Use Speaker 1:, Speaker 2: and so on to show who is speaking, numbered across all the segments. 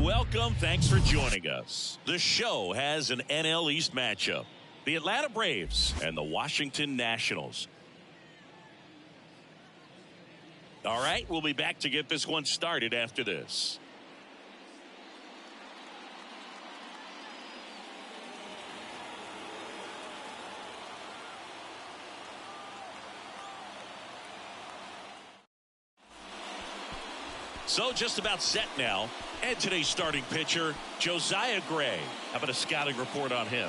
Speaker 1: welcome. Thanks for joining us. The show has an NL East matchup. The Atlanta Braves and the Washington Nationals. All right, we'll be back to get this one started after this. So just about set now. And today's starting pitcher, Josiah Gray. How about a scouting report on him?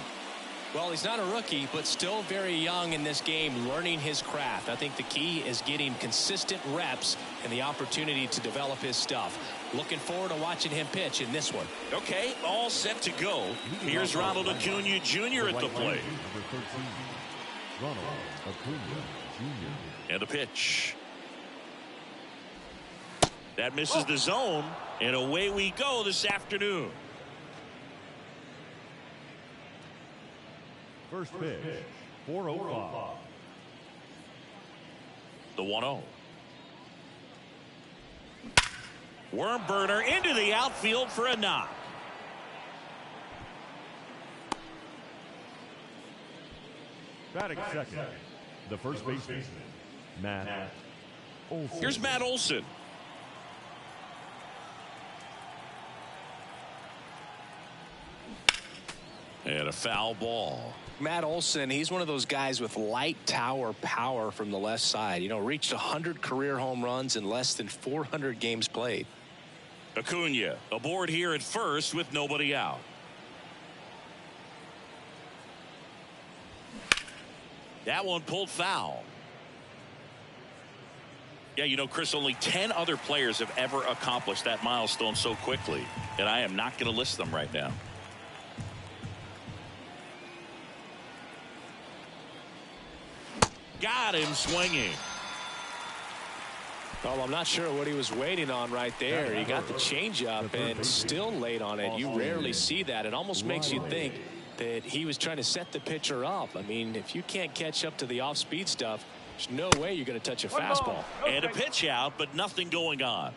Speaker 2: Well, he's not a rookie, but still very young in this game, learning his craft. I think the key is getting consistent reps and the opportunity to develop his stuff. Looking forward to watching him pitch in this one.
Speaker 1: Okay, all set to go. Here's Ronald Acuna Jr. at the plate. And the pitch. That misses the zone, and away we go this afternoon.
Speaker 3: First pitch, 4:05.
Speaker 1: The 1-0. Worm burner into the outfield for a knock.
Speaker 3: Batting second, the first baseman, Matt Olson.
Speaker 1: Here's Matt Olson. And a foul ball.
Speaker 2: Matt Olson, he's one of those guys with light tower power from the left side. You know, reached 100 career home runs in less than 400 games played.
Speaker 1: Acuna aboard here at first with nobody out. That one pulled foul. Yeah, you know, Chris, only 10 other players have ever accomplished that milestone so quickly, and I am not going to list them right now. Got him swinging.
Speaker 2: Well, I'm not sure what he was waiting on right there. He got the changeup and still late on it. You rarely see that. It almost makes you think that he was trying to set the pitcher up. I mean, if you can't catch up to the off-speed stuff, there's no way you're going to touch a fastball.
Speaker 1: And a pitch out, but nothing going on.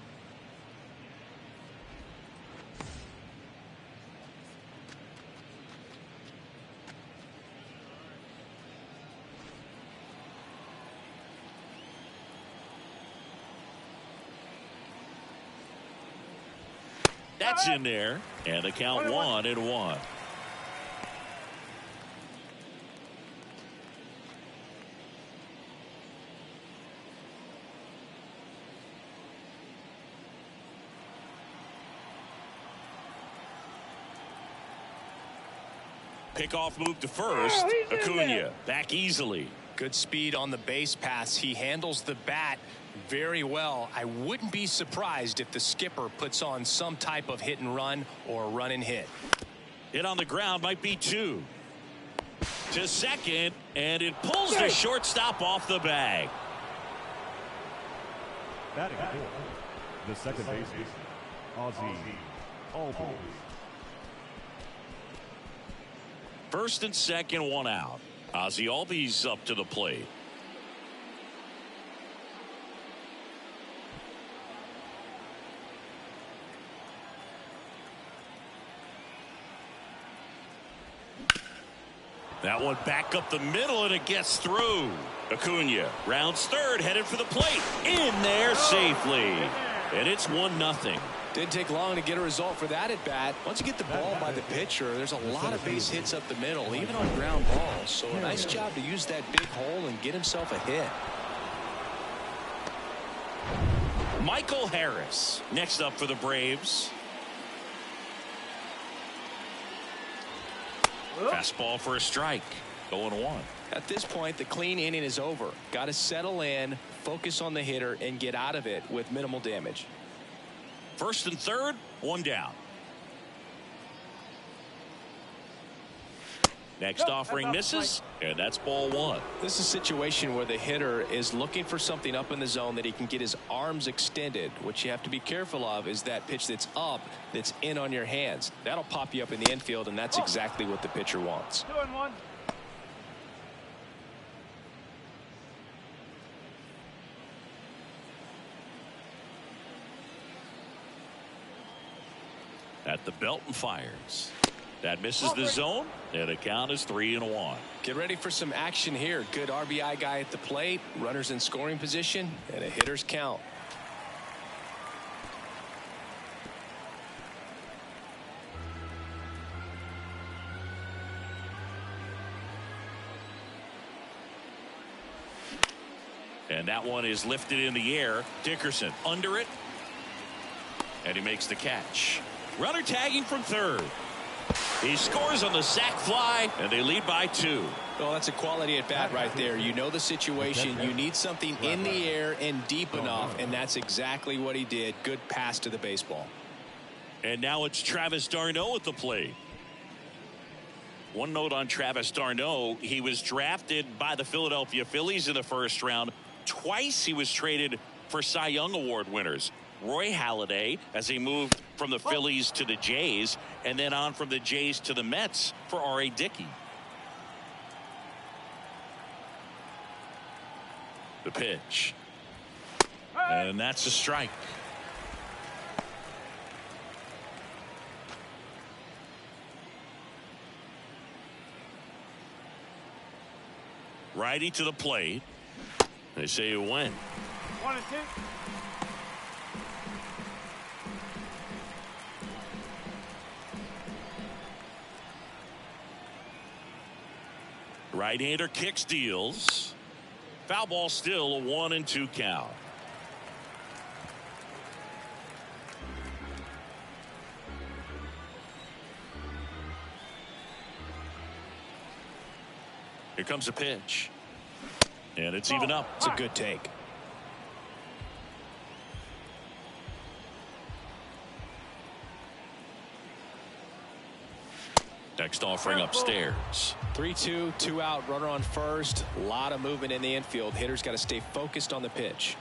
Speaker 1: That's in there, and the count 1-1. Pickoff move to first. Acuna back easily.
Speaker 2: Good speed on the base pass. He handles the bat very well. I wouldn't be surprised if the skipper puts on some type of hit and run or run and hit.
Speaker 1: Hit on the ground, might be 2. To second, and it pulls the shortstop off the bag.
Speaker 3: Batting fourth, the second baseman, Ozzie Albies.
Speaker 1: First and second, 1 out. Ozzie Albies up to the plate. That one back up the middle, and it gets through. Acuna rounds third, headed for the plate. In there safely. And it's 1-0.
Speaker 2: Didn't take long to get a result for that at bat. Once you get the ball by the pitcher, there's a lot of base hits up the middle, even on ground balls. So a nice job to use that big hole and get himself a hit.
Speaker 1: Michael Harris next up for the Braves. Fastball for a strike. 0-1.
Speaker 2: At this point, the clean inning is over. Got to settle in, focus on the hitter, and get out of it with minimal damage.
Speaker 1: First and third, 1 down. Next offering misses, and that's ball 1.
Speaker 2: This is a situation where the hitter is looking for something up in the zone that he can get his arms extended. What you have to be careful of is that pitch that's up, that's in on your hands. That'll pop you up in the infield, and that's exactly what the pitcher wants.
Speaker 3: 2-1.
Speaker 1: The belt and fires. That misses the zone, and the count is 3-1.
Speaker 2: Get ready for some action here. Good RBI guy at the plate, runners in scoring position, and a hitter's count.
Speaker 1: And that one is lifted in the air. Dickerson under it, and he makes the catch. Runner tagging from third. He scores on the sac fly, and they lead by 2.
Speaker 2: Well, that's a quality at bat right there. You know the situation. You need something in the air and deep enough, and that's exactly what he did. Good pass to the baseball.
Speaker 1: And now it's Travis d'Arnaud at the plate. One note on Travis d'Arnaud: he was drafted by the Philadelphia Phillies in the first round. Twice he was traded for Cy Young Award winners. Roy Halladay, as he moved from the Phillies to the Jays, and then on from the Jays to the Mets for R.A. Dickey. The pitch. And that's a strike. Righty to the plate. They say you win.
Speaker 4: 1-2.
Speaker 1: Right-hander kicks, deals. Foul ball, still a 1-2 count. Here comes a pitch. And it's even up.
Speaker 2: It's a good take.
Speaker 1: Next offering upstairs.
Speaker 2: 3-2, 2 out, runner on first. A lot of movement in the infield. Hitter's got to stay focused on the pitch.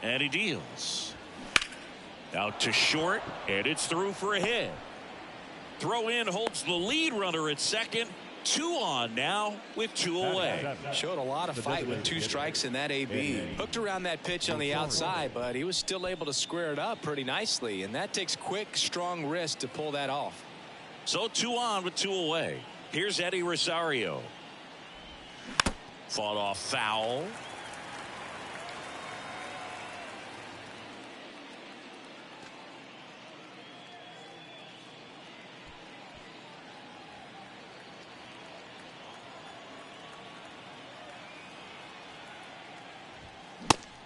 Speaker 1: And he deals. Out to short, and it's through for a hit. Throw in holds the lead runner at second. 2 on now with 2 away.
Speaker 2: Showed a lot of fight with 2 strikes in that AB. Hooked around that pitch on the outside, but he was still able to square it up pretty nicely, and that takes quick, strong wrist to pull that off.
Speaker 1: So 2 on with 2 away. Here's Eddie Rosario. Fought off foul.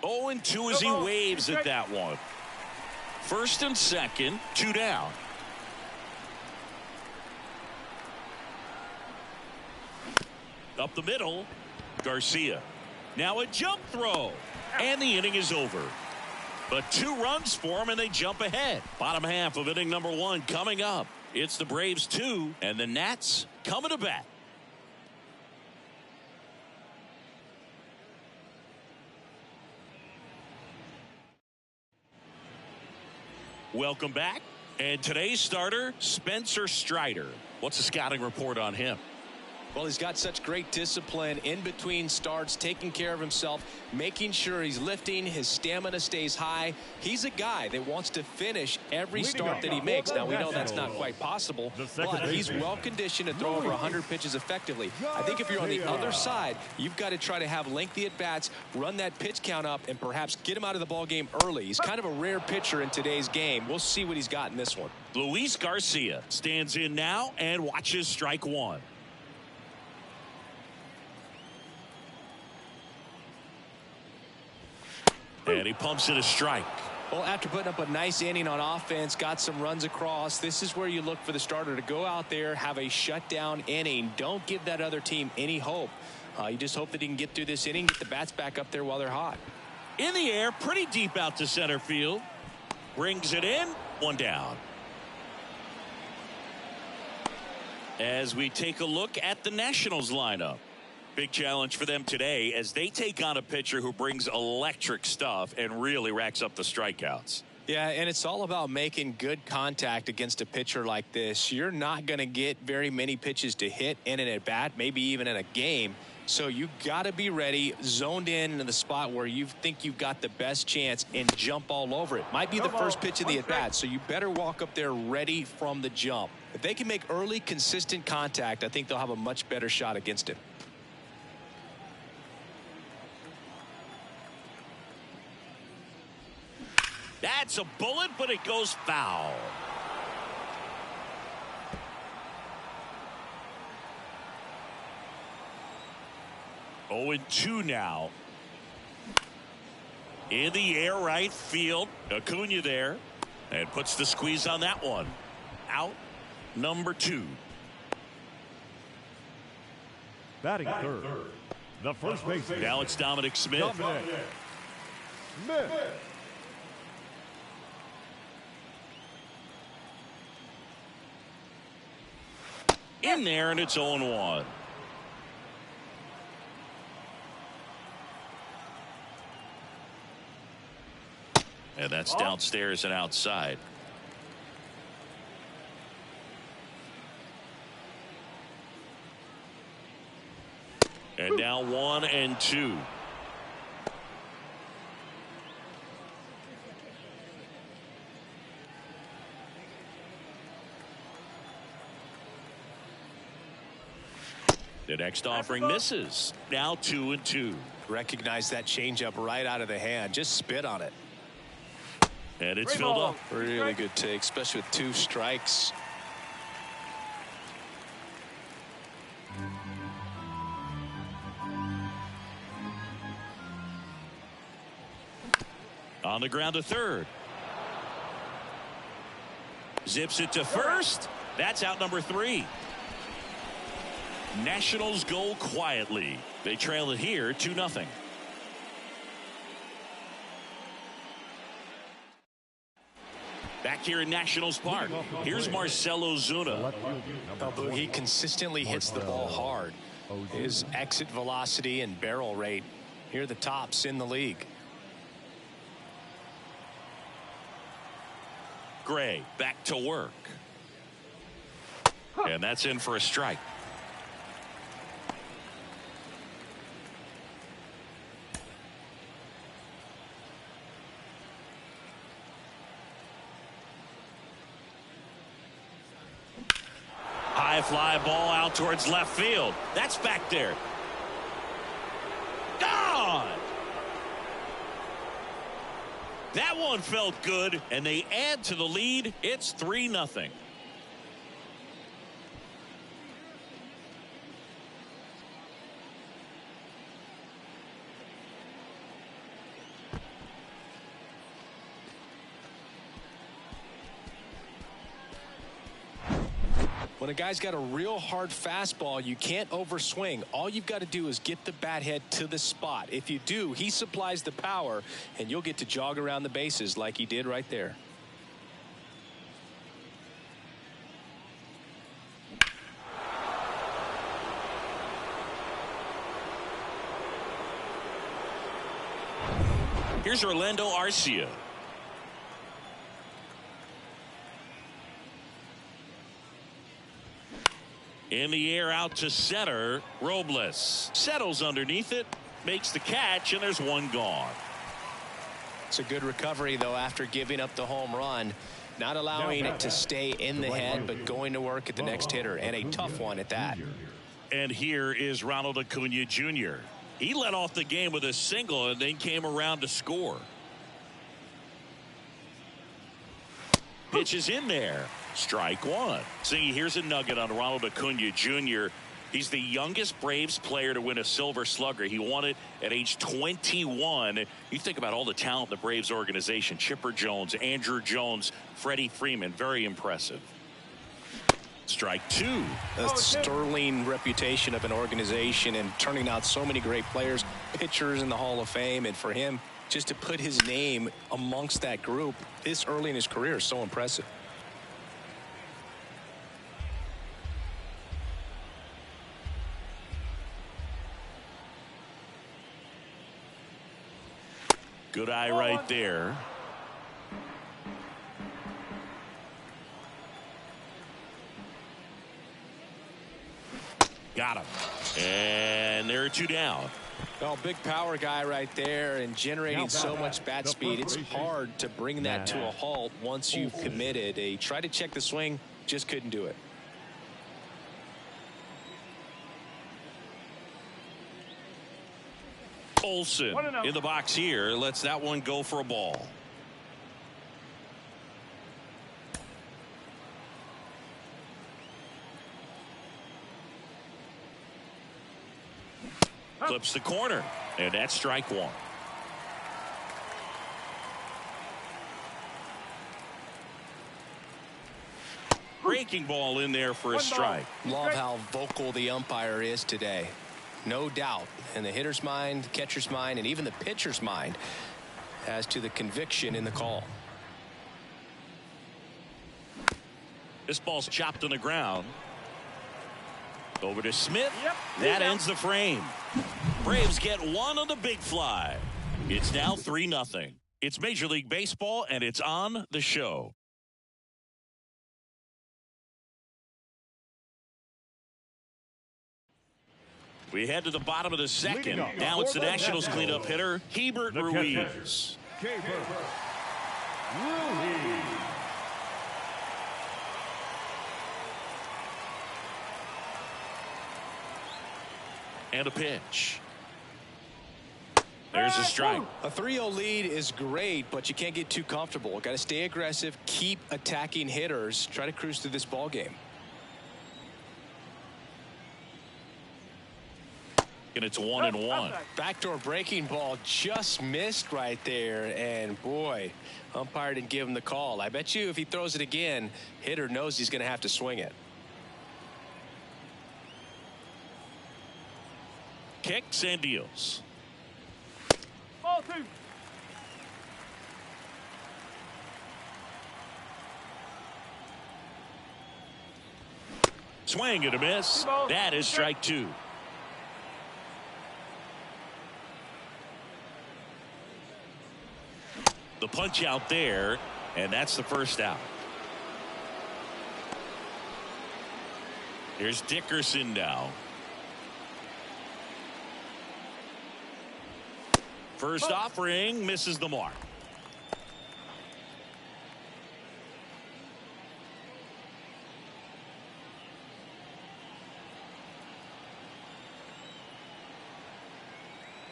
Speaker 1: Oh, and 2 as he waves at that one. First and second, 2 down. Up the middle, Garcia. Now a jump throw, and the inning is over. But 2 runs for him, and they jump ahead. Bottom half of inning number 1 coming up. It's the Braves 2, and the Nats coming to bat. Welcome back. And today's starter, Spencer Strider. What's the scouting report on him?
Speaker 2: Well, he's got such great discipline in between starts, taking care of himself, making sure he's lifting, his stamina stays high. He's a guy that wants to finish every start that he makes. Now, we know that's not quite possible, but he's well conditioned to throw over 100 pitches effectively. I think if you're on the other side, you've got to try to have lengthy at-bats, run that pitch count up, and perhaps get him out of the ball game early. He's kind of a rare pitcher in today's game. We'll see what he's got in this one.
Speaker 1: Luis Garcia stands in now and watches strike 1. And he pumps in a strike.
Speaker 2: Well, after putting up a nice inning on offense, got some runs across, this is where you look for the starter to go out there, have a shutdown inning. Don't give that other team any hope. You just hope that he can get through this inning, get the bats back up there while they're hot.
Speaker 1: In the air, pretty deep out to center field. Brings it in, 1 down. As we take a look at the Nationals lineup. Big challenge for them today as they take on a pitcher who brings electric stuff and really racks up the strikeouts.
Speaker 2: Yeah, and it's all about making good contact against a pitcher like this. You're not going to get very many pitches to hit in an at-bat, maybe even in a game. So you got to be ready, zoned in the spot where you think you've got the best chance, and jump all over it. Might be the first pitch of the at-bat, so you better walk up there ready from the jump. If they can make early, consistent contact, I think they'll have a much better shot against it.
Speaker 1: That's a bullet, but it goes foul. Oh, and 2 now. In the air, right field. Acuna there. And puts the squeeze on that one. Out number 2.
Speaker 3: Batting third, the first baseman.
Speaker 1: Now it's Dominic Smith.
Speaker 3: Dominic Smith.
Speaker 1: In there, and it's 0-1. And that's downstairs and outside. And now 1 and 2. The next offering misses. Now 2 and 2.
Speaker 2: Recognize that changeup right out of the hand. Just spit on it.
Speaker 1: And it's filled up.
Speaker 2: Really good take, especially with 2 strikes.
Speaker 1: On the ground to third. Zips it to first. That's out number 3. Nationals go quietly. They trail it here 2-0. Back here in Nationals Park, here's Marcell Ozuna.
Speaker 2: He consistently hits the ball hard. His exit velocity and barrel rate, here are the tops in the league.
Speaker 1: Gray back to work. And that's in for a strike. High fly ball out towards left field. That's back there. Gone. That one felt good, and they add to the lead. It's 3-0.
Speaker 2: When a guy's got a real hard fastball, you can't overswing. All you've got to do is get the bat head to the spot. If you do, he supplies the power, and you'll get to jog around the bases like he did right there.
Speaker 1: Here's Orlando Arcia. In the air out to center. Robles settles underneath it, makes the catch, and there's one gone.
Speaker 2: It's a good recovery, though, after giving up the home run. Not allowing it to stay in the head, but going to work at the next hitter, and a tough one at that.
Speaker 1: And here is Ronald Acuna Jr. He led off the game with a single and then came around to score. Pitch is in there. Strike 1. See, here's a nugget on Ronald Acuna Jr. He's the youngest Braves player to win a Silver Slugger. He won it at age 21. You think about all the talent in the Braves organization. Chipper Jones, Andrew Jones, Freddie Freeman. Very impressive. Strike 2.
Speaker 2: A sterling reputation of an organization and turning out so many great players, pitchers in the Hall of Fame. And for him, just to put his name amongst that group this early in his career is so impressive.
Speaker 1: Good eye right there. Got him. And there are 2 down.
Speaker 2: Well, big power guy right there and generating so much bat speed. It's hard to bring that to a halt once you've committed. He tried to check the swing, just couldn't do it.
Speaker 1: Olsen in the box here lets that one go for a ball. Clips the corner, and that's strike 1. Breaking ball in there for a strike.
Speaker 2: Love how vocal the umpire is today. No doubt in the hitter's mind, catcher's mind, and even the pitcher's mind as to the conviction in the call.
Speaker 1: This ball's chopped on the ground. Over to Smith. That ends the frame. Braves get one on the big fly. It's now 3-0. It's Major League Baseball, and it's on the show. We head to the bottom of the second. Now it's the Nationals cleanup hitter, Hebert Ruiz. And a pitch. There's a strike.
Speaker 2: A 3-0 lead is great, but you can't get too comfortable. Got to stay aggressive, keep attacking hitters, try to cruise through this ball game.
Speaker 1: And it's 1-1.
Speaker 2: Backdoor breaking ball just missed right there, and boy, umpire didn't give him the call. I bet you if he throws it again, hitter knows he's going to have to swing it.
Speaker 1: Kicks and deals.
Speaker 4: Ball 2.
Speaker 1: Swing and a miss. That is strike 2. The punch out there, and that's the first out. Here's Dickerson now. First offering misses the mark.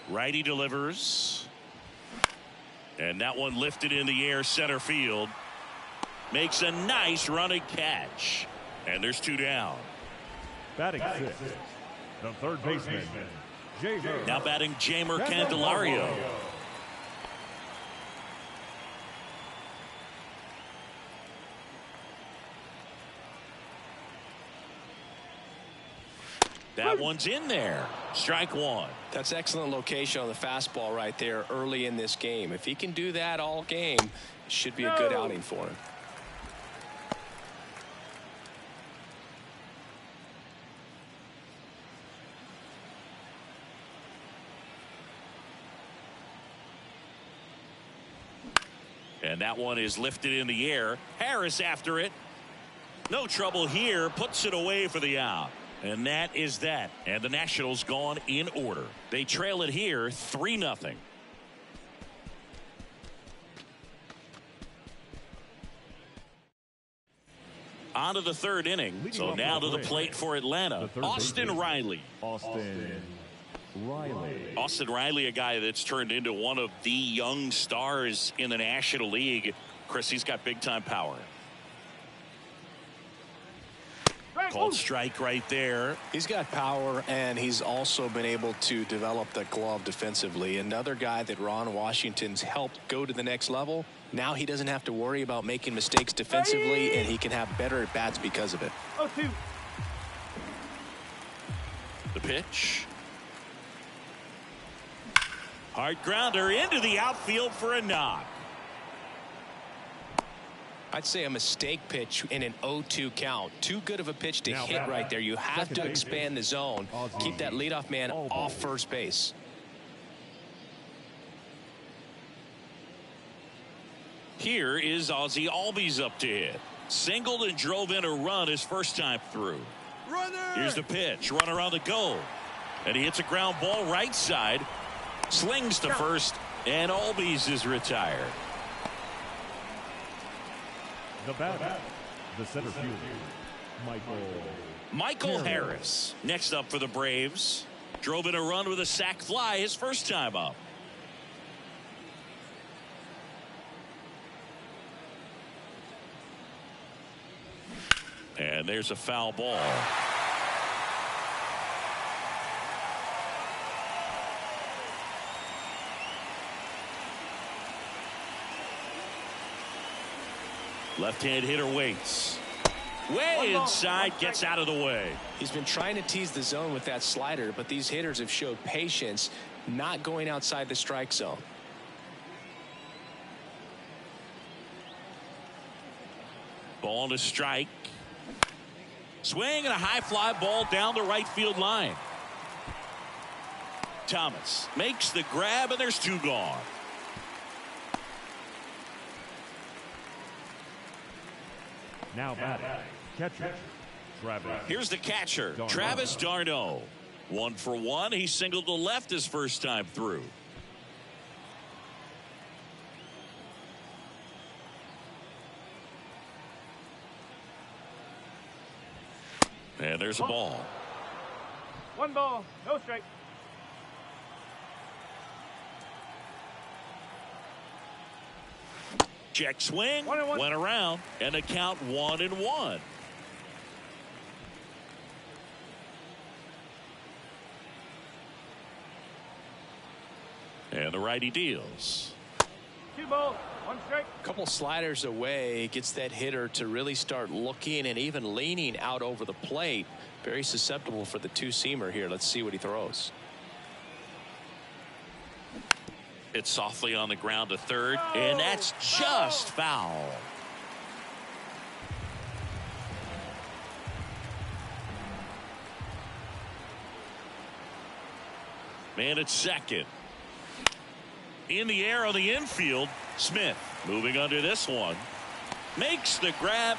Speaker 1: Righty delivers. And that one lifted in the air center field. Makes a nice running catch. And there's 2 down.
Speaker 3: Batting 6, the third baseman, Jamer.
Speaker 1: Now batting Jamer Candelario. That one's in there. Strike 1.
Speaker 2: That's excellent location on the fastball right there early in this game. If he can do that all game, it should be a good outing for him.
Speaker 1: And that one is lifted in the air. Harris after it. No trouble here. Puts it away for the out. And that is that. And the Nationals gone in order. They trail it here 3-0. On to the third inning. So now to the plate for Atlanta. Austin Riley.
Speaker 3: Austin
Speaker 1: Riley, a guy that's turned into one of the young stars in the National League. Chris, he's got big time power. Called strike right there.
Speaker 2: He's got power, and he's also been able to develop the glove defensively. Another guy that Ron Washington's helped go to the next level. Now he doesn't have to worry about making mistakes defensively, and he can have better at bats because of it.
Speaker 1: The pitch. Hard grounder into the outfield for a knock.
Speaker 2: I'd say a mistake pitch in an 0-2 count. Too good of a pitch to hit right there. You have to expand the zone. Keep that leadoff man off first base.
Speaker 1: Here is Ozzie Albies up to hit. Singled and drove in a run his first time through. Here's the pitch. Runner on the go. And he hits a ground ball right side. Slings to first. And Albies is retired.
Speaker 3: The batter, the center fielder,
Speaker 1: Michael Harris. Next up for the Braves. Drove in a run with a sac fly his first time up. And there's a foul ball. Left-hand hitter waits. Way inside, gets out of the way.
Speaker 2: He's been trying to tease the zone with that slider, but these hitters have showed patience, not going outside the strike zone.
Speaker 1: Ball to strike. Swing and a high fly ball down the right field line. Thomas makes the grab, and there's two gone.
Speaker 3: Now batting, catcher, Travis.
Speaker 1: Here's the catcher, Travis d'Arnaud. 1 for 1. He singled to left his first time through. And there's a ball.
Speaker 4: 1 ball, no strike.
Speaker 1: Check swing, went around, and the count 1-1. And the righty deals.
Speaker 4: 2 balls, 1 strike.
Speaker 2: A couple sliders away gets that hitter to really start looking and even leaning out over the plate. Very susceptible for the two-seamer here. Let's see what he throws.
Speaker 1: It's softly on the ground to third, and that's just foul. Man at second. In the air on the infield, Smith moving under this one. Makes the grab,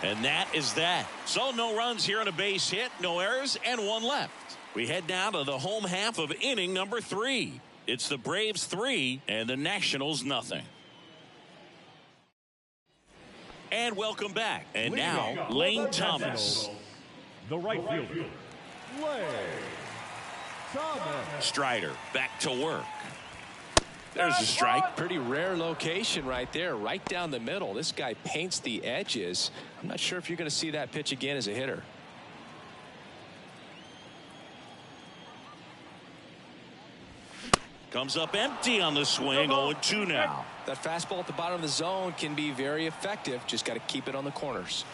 Speaker 1: and that is that. So no runs here on a base hit, no errors, and 1 left. We head down to the home half of inning number 3. It's the Braves 3 and the Nationals nothing. And welcome back. And now Lane Thomas.
Speaker 3: The right fielder, Lane Thomas.
Speaker 1: Strider back to work. There's a strike.
Speaker 2: Pretty rare location right there, right down the middle. This guy paints the edges. I'm not sure if you're going to see that pitch again as a hitter.
Speaker 1: Comes up empty on the swing. 0-2 now.
Speaker 2: That fastball at the bottom of the zone can be very effective. Just got to keep it on the corners.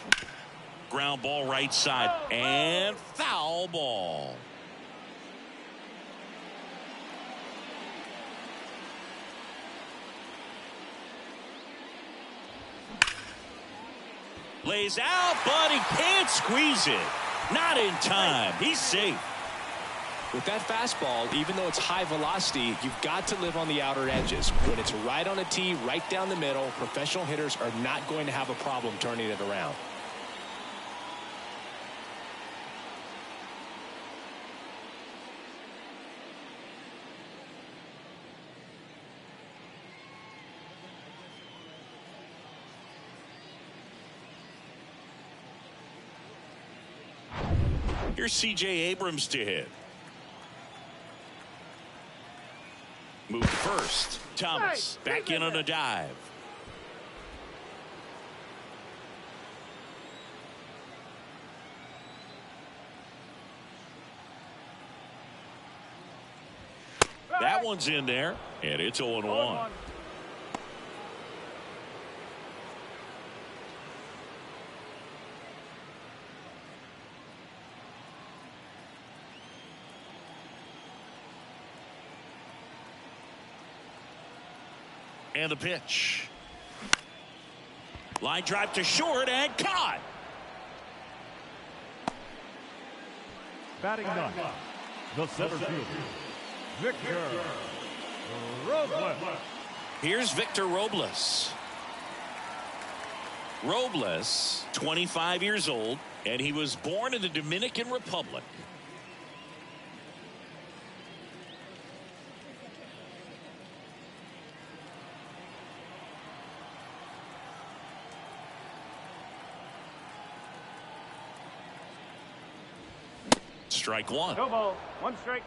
Speaker 1: Ground ball right side and foul ball. Lays out, but he can't squeeze it. Not in time. He's safe.
Speaker 2: With that fastball, even though it's high velocity, you've got to live on the outer edges. When it's right on a tee, right down the middle, professional hitters are not going to have a problem turning it around.
Speaker 1: Here's C.J. Abrams to hit. Move to first. Thomas back in on a dive. That one's in there, and it's 0-1. And the pitch. Line drive to short and caught.
Speaker 3: Batting ninth, the center fielder, Victor Robles.
Speaker 1: Here's Victor Robles. Robles, 25 years old, and he was born in the Dominican Republic. Strike one.
Speaker 4: No ball. One strike.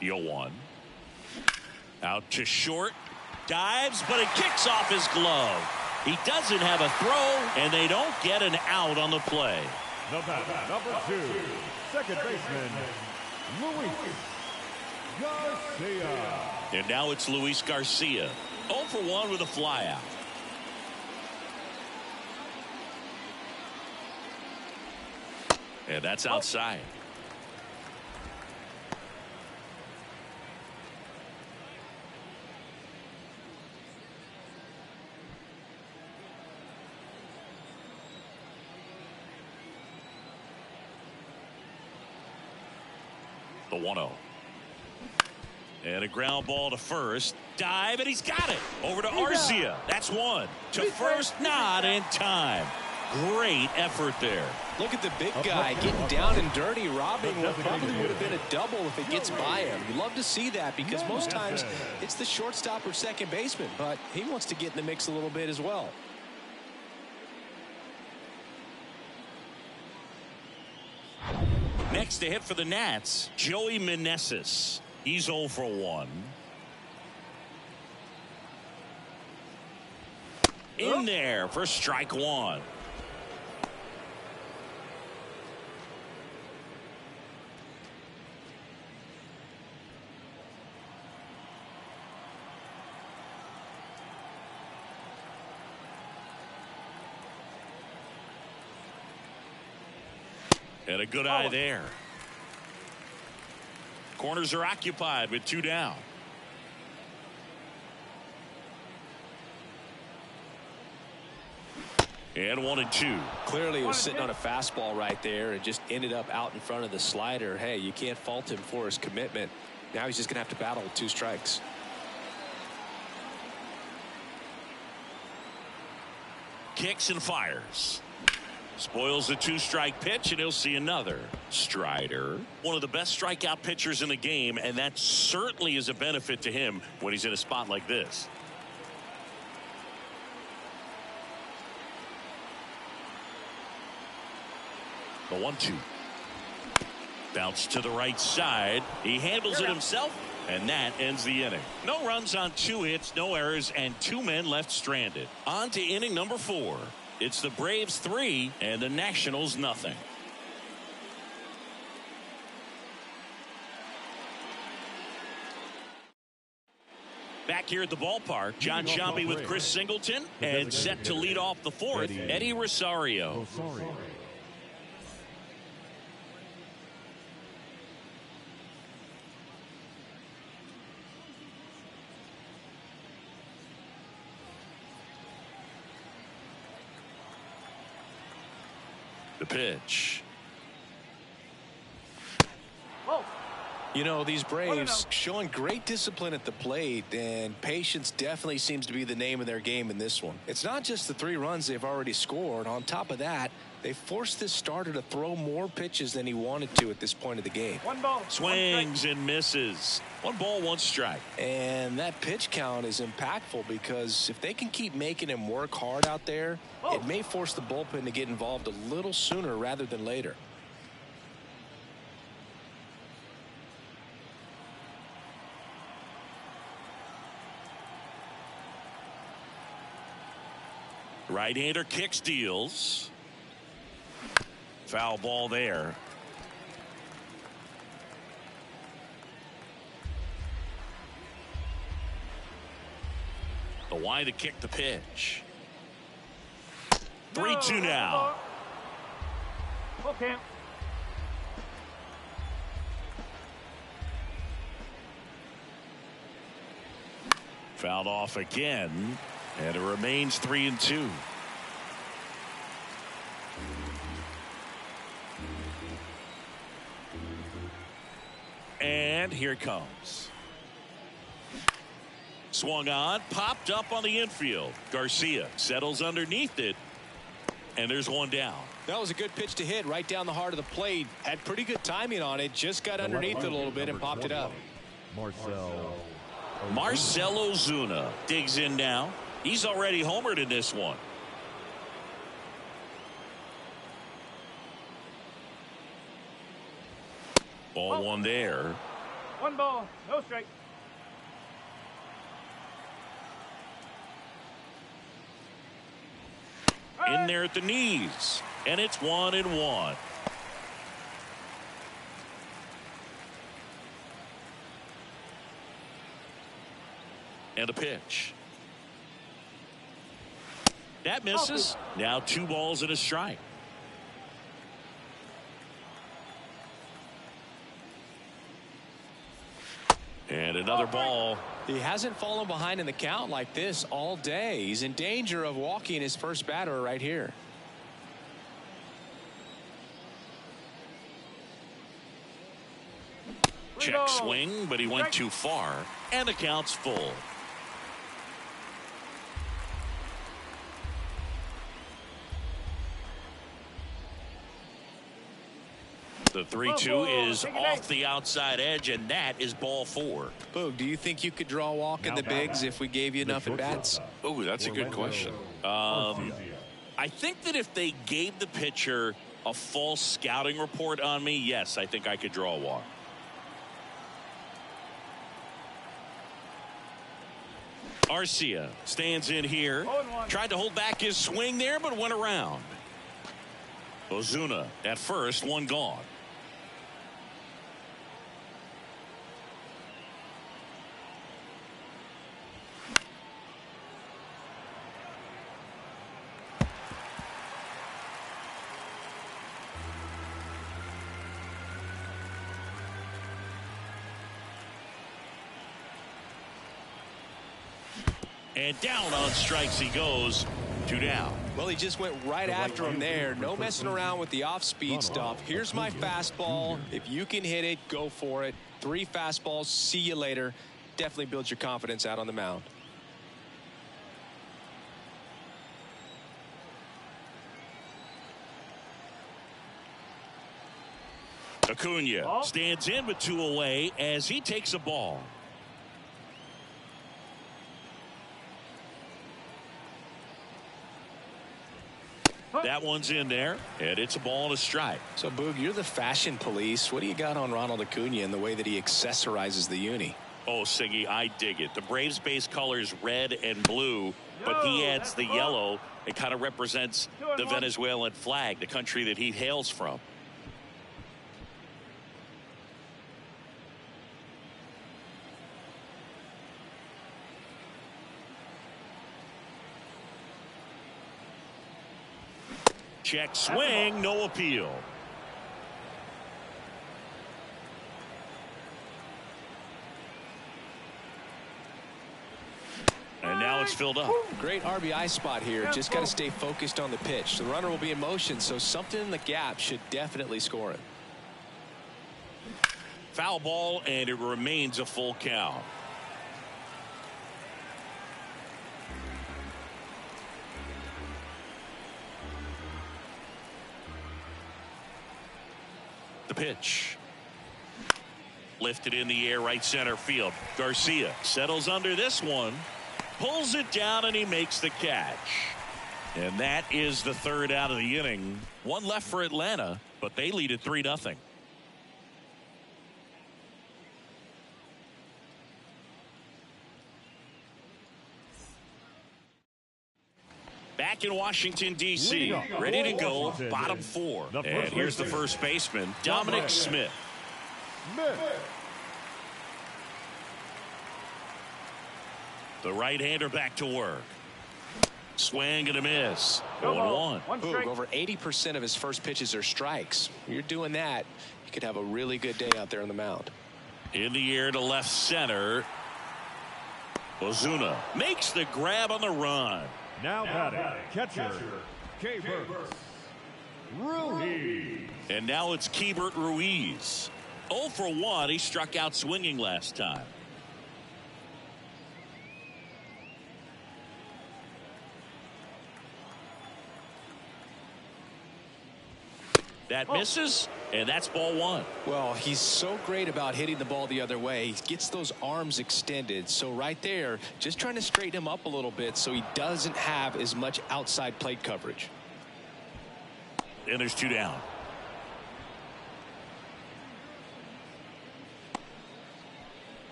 Speaker 1: The 0-1. Out to short. Dives, but it kicks off his glove. He doesn't have a throw, and they don't get an out on the play.
Speaker 3: The batter, number 2, second baseman, Luis Garcia.
Speaker 1: And now it's Luis Garcia. 0 for 1 with a flyout. And that's outside. The 1-0. And a ground ball to first. Dive, and he's got it. Over to Arcia. That's one. To first, not in time. Great effort there.
Speaker 2: Look at the big guy getting down and dirty, robbing what probably would have been a double if it gets by him. You love to see that because most times it's the shortstop or second baseman, but he wants to get in the mix a little bit as well.
Speaker 1: Next to hit for the Nats, Joey Meneses. He's 0 for 1. In there for strike one. And a good eye there. Corners are occupied with 2 down. And 1-2.
Speaker 2: Clearly he was sitting on a fastball right there and just ended up out in front of the slider. Hey, you can't fault him for his commitment. Now he's just going to have to battle with 2 strikes.
Speaker 1: Kicks and fires. Spoils the 2-strike pitch, and he'll see another. Strider, one of the best strikeout pitchers in the game, and that certainly is a benefit to him when he's in a spot like this. The 1-2. Bounce to the right side. He handles it himself, and that ends the inning. No runs on 2 hits, no errors, and 2 men left stranded. On to inning number 4. It's the Braves 3 and the Nationals nothing. Back here at the ballpark, John Sciambi with Chris Singleton, and set to lead off the 4th, Eddie Rosario. The pitch.
Speaker 2: You know, these Braves showing great discipline at the plate, and patience definitely seems to be the name of their game in this one. It's not just the 3 runs they've already scored. On top of that, they forced this starter to throw more pitches than he wanted to at this point of the game.
Speaker 4: 1 ball.
Speaker 1: Swings and misses. 1 ball, 1 strike.
Speaker 2: And that pitch count is impactful because if they can keep making him work hard out there, it may force the bullpen to get involved a little sooner rather than later.
Speaker 1: Right-hander kicks, deals. Foul ball there. The wide to kick the pitch. 3-2 now.
Speaker 4: Okay.
Speaker 1: Fouled off again, and it remains 3-2. And here it comes. Swung on, popped up on the infield. Garcia settles underneath it, and there's one down.
Speaker 2: That was a good pitch to hit right down the heart of the plate. Had pretty good timing on it. Just got underneath it a little bit and popped it up.
Speaker 3: Marcell
Speaker 1: Ozuna digs in now. He's already homered in this one. Ball one there.
Speaker 4: 1 ball, no strike.
Speaker 1: In there at the knees, and it's 1-1. And a pitch. That misses. Now 2 balls and a strike. And another ball.
Speaker 2: He hasn't fallen behind in the count like this all day. He's in danger of walking his first batter right here.
Speaker 1: Check swing, but he went too far, and the count's full. The 3-2 is off the outside edge, and that is ball 4.
Speaker 2: Boog, do you think you could draw a walk in the bigs if we gave you enough at bats?
Speaker 1: Oh, that's a good question. I think that if they gave the pitcher a false scouting report on me, yes, I think I could draw a walk. Arcia stands in here. Tried to hold back his swing there, but went around. Ozuna at first, one gone. And down on strikes he goes. 2 down.
Speaker 2: Well, he just went right after him there. No messing around with the off-speed stuff. Here's my fastball. If you can hit it, go for it. 3 fastballs. See you later. Definitely builds your confidence out on the mound.
Speaker 1: Acuna stands in with 2 away as he takes a ball. That one's in there, and it's a ball and a strike.
Speaker 2: So, Boog, you're the fashion police. What do you got on Ronald Acuna and the way that he accessorizes the uni?
Speaker 1: Oh, Siggy, I dig it. The Braves base colors red and blue, but he adds the yellow. It kind of represents the Venezuelan flag, the country that he hails from. Check swing, no appeal. And now it's filled up.
Speaker 2: Great RBI spot here. Just got to stay focused on the pitch. The runner will be in motion, so something in the gap should definitely score it.
Speaker 1: Foul ball, and it remains a full count. The pitch. Lifted in the air, right center field. Garcia settles under this one. Pulls it down, and he makes the catch. And that is the 3rd out of the inning. 1 left for Atlanta, but they lead at 3-0. Back in Washington, D.C., ready to go, bottom 4. And here's the first baseman, Dominic Smith. The right-hander back to work. Swing and a miss. 0-1.
Speaker 2: Boog, over 80% of his first pitches are strikes. You're doing that, you could have a really good day out there on the mound.
Speaker 1: In the air to left center. Ozuna makes the grab on the run.
Speaker 3: Now batting, catcher, Keibert Ruiz.
Speaker 1: And now it's Keibert Ruiz. 0 for 1. He struck out swinging last time. That misses, and that's ball 1.
Speaker 2: Well, he's so great about hitting the ball the other way. He gets those arms extended. So right there, just trying to straighten him up a little bit so he doesn't have as much outside plate coverage.
Speaker 1: And there's 2 down.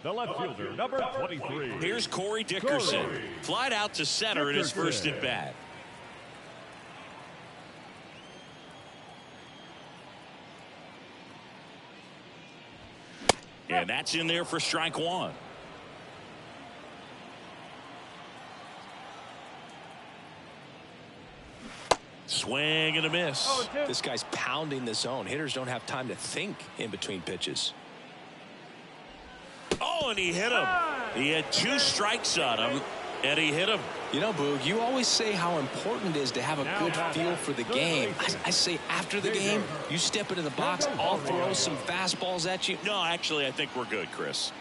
Speaker 3: The left fielder, number 23.
Speaker 1: Here's Corey Dickerson. Flied out to center in his first at bat. And that's in there for strike 1. Swing and a miss.
Speaker 2: This guy's pounding the zone. Hitters don't have time to think in between pitches.
Speaker 1: Oh, and he hit him. He had 2 strikes on him, and he hit him.
Speaker 2: You know, Boog, you always say how important it is to have a good feel for the game. I say after the game, you step into the box, I'll throw some fastballs at you.
Speaker 1: No, actually, I think we're good, Chris.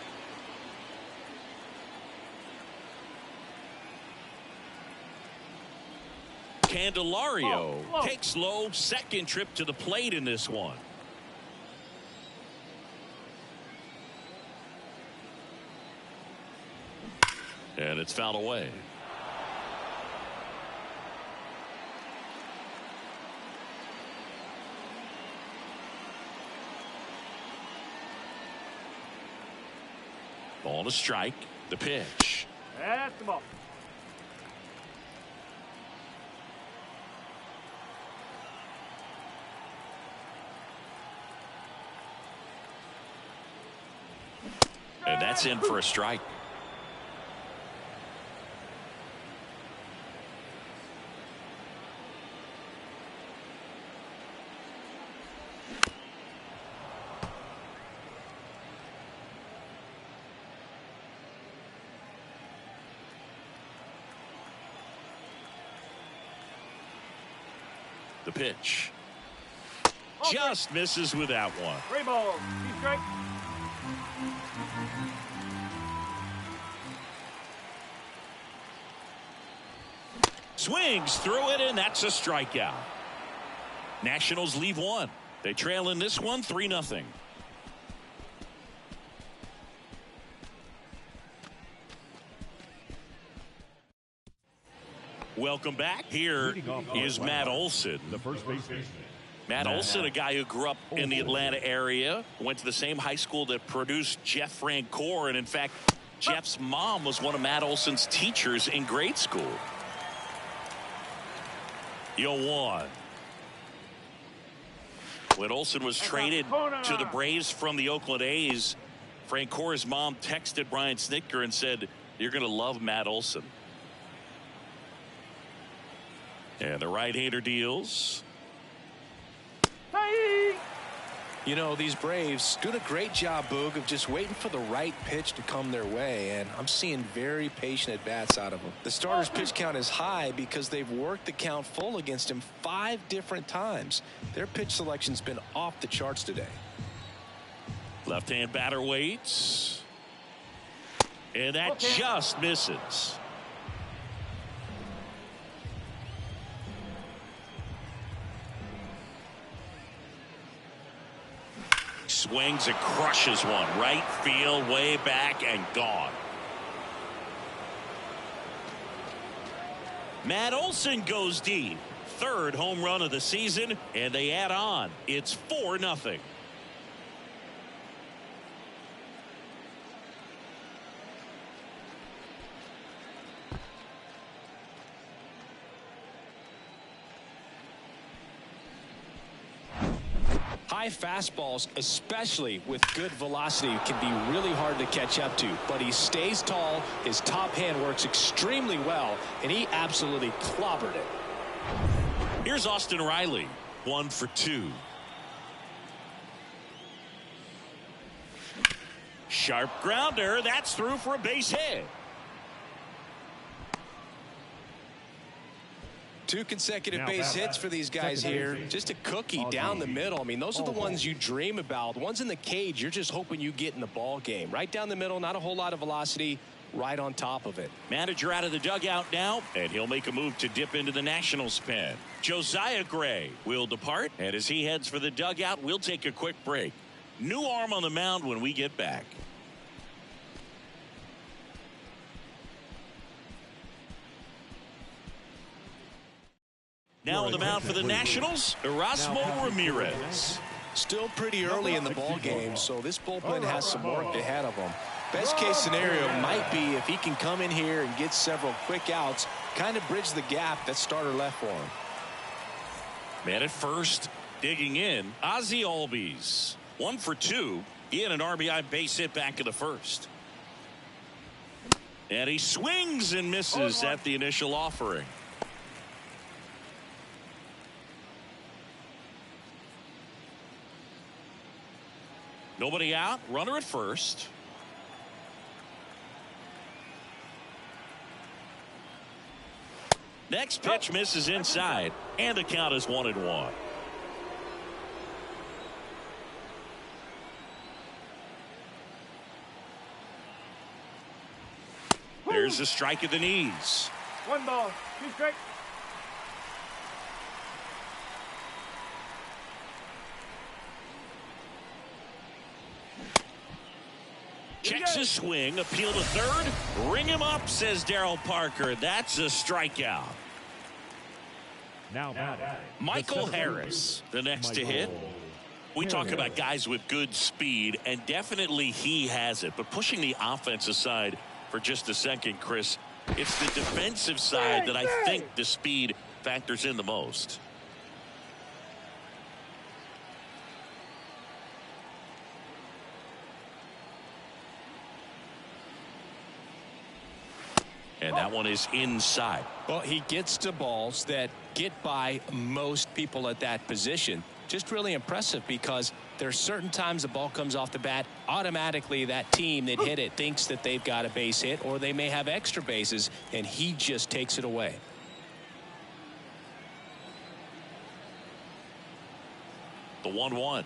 Speaker 1: Candelario takes low, second trip to the plate in this one. And it's fouled away. Ball to strike. The pitch.
Speaker 4: That's the ball.
Speaker 1: And that's in for a strike. The pitch. Just misses with that one.
Speaker 4: 3 balls. 2 strikes.
Speaker 1: Swings through it, and that's a strikeout. Nationals leave 1. They trail in this one 3-0. Welcome back. Here is Matt Olson.
Speaker 3: The first baseman.
Speaker 1: Matt Olson, a guy who grew up in the Atlanta area, went to the same high school that produced Jeff Francoeur, and in fact, Jeff's mom was one of Matt Olson's teachers in grade school. 0-1. When Olson was traded to the Braves from the Oakland A's, Francoeur's mom texted Brian Snitker and said, "You're going to love Matt Olson." And the right-hander deals.
Speaker 2: You know, these Braves doing a great job, Boog, of just waiting for the right pitch to come their way, and I'm seeing very patient at-bats out of them. The starter's pitch count is high because they've worked the count full against him 5 different times. Their pitch selection's been off the charts today.
Speaker 1: Left-hand batter waits. And that just misses. Swings and crushes one. Right field, way back, and gone. Matt Olson goes deep. 3rd home run of the season, and they add on. It's 4-0.
Speaker 2: High fastballs, especially with good velocity, can be really hard to catch up to, but he stays tall, his top hand works extremely well, and he absolutely clobbered it.
Speaker 1: Here's Austin Riley, 1 for 2. Sharp grounder, that's through for a base hit.
Speaker 2: 2 consecutive base hits for these guys here. Just a cookie down the middle. I mean, those are the ones you dream about. The ones in the cage, you're just hoping you get in the ball game. Right down the middle, not a whole lot of velocity, right on top of it.
Speaker 1: Manager out of the dugout now, and he'll make a move to dip into the Nationals pen. Josiah Gray will depart, and as he heads for the dugout, we'll take a quick break. New arm on the mound when we get back. Now on the mound for the Nationals, Erasmo Ramirez.
Speaker 2: Still pretty early in the ball game, so this bullpen has some work ahead of them. Best case scenario might be if he can come in here and get several quick outs, kind of bridge the gap that starter left for him.
Speaker 1: Man at first, digging in, Ozzie Albies. 1 for 2. He had an RBI base hit back in the first. And he swings and misses at the initial offering. Nobody out, runner at first. Next pitch misses inside, and the count is 1-1. There's a strike at the knees.
Speaker 4: 1 ball, 2 strikes.
Speaker 1: Checks his swing, appeal to third, ring him up, says Darryl Parker. That's a strikeout.
Speaker 3: Now
Speaker 1: Michael Harris, the next to hit. We talk about guys with good speed, and definitely he has it. But pushing the offense aside for just a second, Chris, it's the defensive side that I think the speed factors in the most. And that one is inside.
Speaker 2: Well, he gets to balls that get by most people at that position. Just really impressive because there's certain times the ball comes off the bat, automatically that team that hit it thinks that they've got a base hit or they may have extra bases, and he just takes it away.
Speaker 1: The 1-1.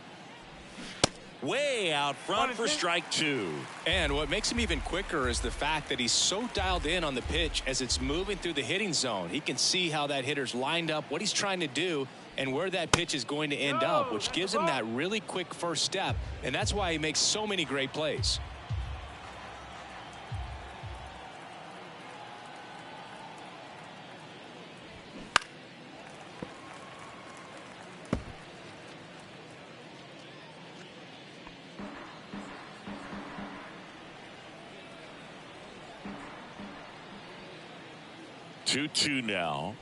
Speaker 1: Way out front for strike 2.
Speaker 2: And what makes him even quicker is the fact that he's so dialed in on the pitch as it's moving through the hitting zone. He can see how that hitter's lined up, what he's trying to do, and where that pitch is going to end up, which gives him that really quick first step, and that's why he makes so many great plays.
Speaker 1: Two now.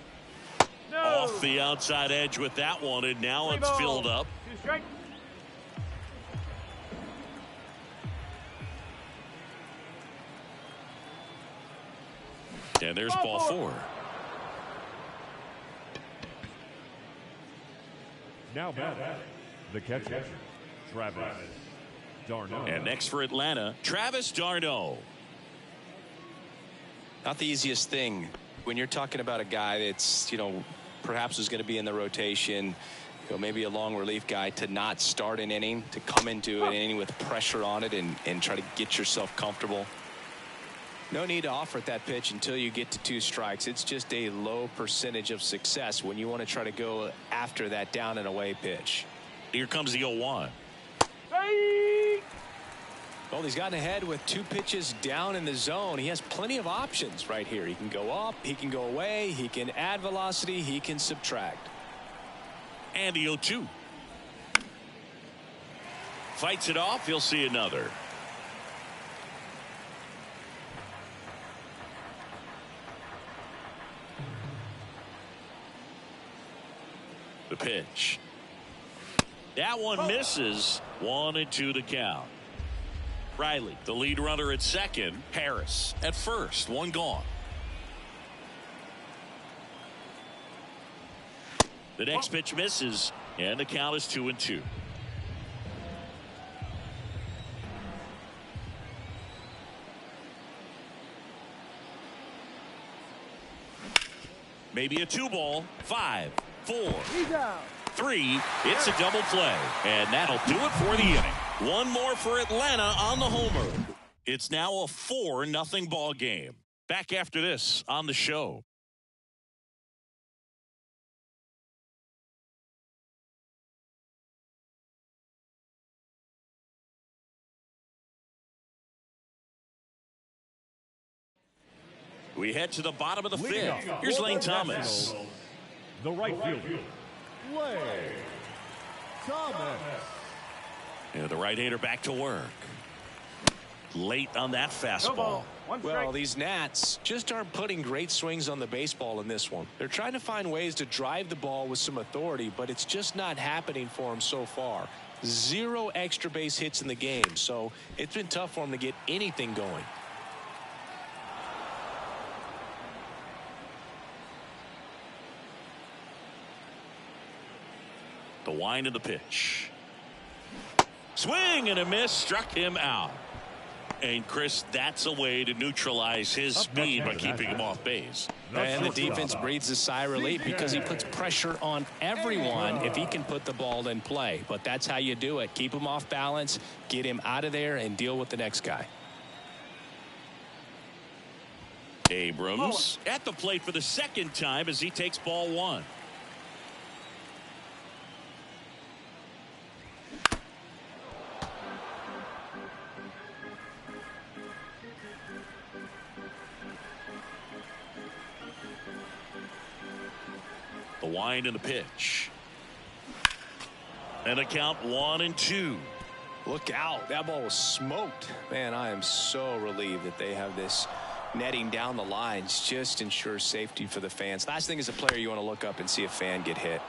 Speaker 1: Off the outside edge with that one, and now it's filled up.
Speaker 4: 2 strikes.
Speaker 1: And there's ball 4.
Speaker 3: Now batting, the catcher, Travis d'Arnaud.
Speaker 1: And next for Atlanta, Travis d'Arnaud.
Speaker 2: Not the easiest thing when you're talking about a guy that's, perhaps is going to be in the rotation, maybe a long relief guy, to not start an inning, to come into an inning with pressure on it and try to get yourself comfortable. No need to offer at that pitch until you get to 2 strikes. It's just a low percentage of success when you want to try to go after that down and away pitch.
Speaker 1: Here comes the 0-1.
Speaker 2: Well, he's gotten ahead with 2 pitches down in the zone. He has plenty of options right here. He can go up, he can go away, he can add velocity, he can subtract.
Speaker 1: And the 0-2. Fights it off, he'll see another. The pitch. That one misses. 1-2 to count. Riley, the lead runner at second. Harris at first. 1 gone. The next pitch misses, and the count is 2-2. Maybe a 2-ball. 5, 4,
Speaker 4: He's out.
Speaker 1: 3. It's a double play. And that'll do it for the inning. One more for Atlanta on the homer. It's now a 4-0 ball game. Back after this on the show. We head to the bottom of the fifth. Here's Lane Thomas.
Speaker 3: The right fielder, Lane Thomas.
Speaker 1: And the right-hander back to work. Late on that fastball.
Speaker 2: Well, these Nats just aren't putting great swings on the baseball in this one. They're trying to find ways to drive the ball with some authority, but it's just not happening for them so far. 0 extra base hits in the game, so it's been tough for them to get anything going.
Speaker 1: The wind of the pitch. Swing and a miss, struck him out. And Chris, that's a way to neutralize his speed by keeping him off base.
Speaker 2: And the defense breathes a sigh of relief because he puts pressure on everyone if he can put the ball in play. But that's how you do it. Keep him off balance, get him out of there, and deal with the next guy.
Speaker 1: Abrams at the plate for the second time as he takes ball 1. The wind and the pitch. And a count 1-2.
Speaker 2: Look out. That ball was smoked. Man, I am so relieved that they have this netting down the lines. Just ensures safety for the fans. Last thing as a player, you want to look up and see a fan get hit.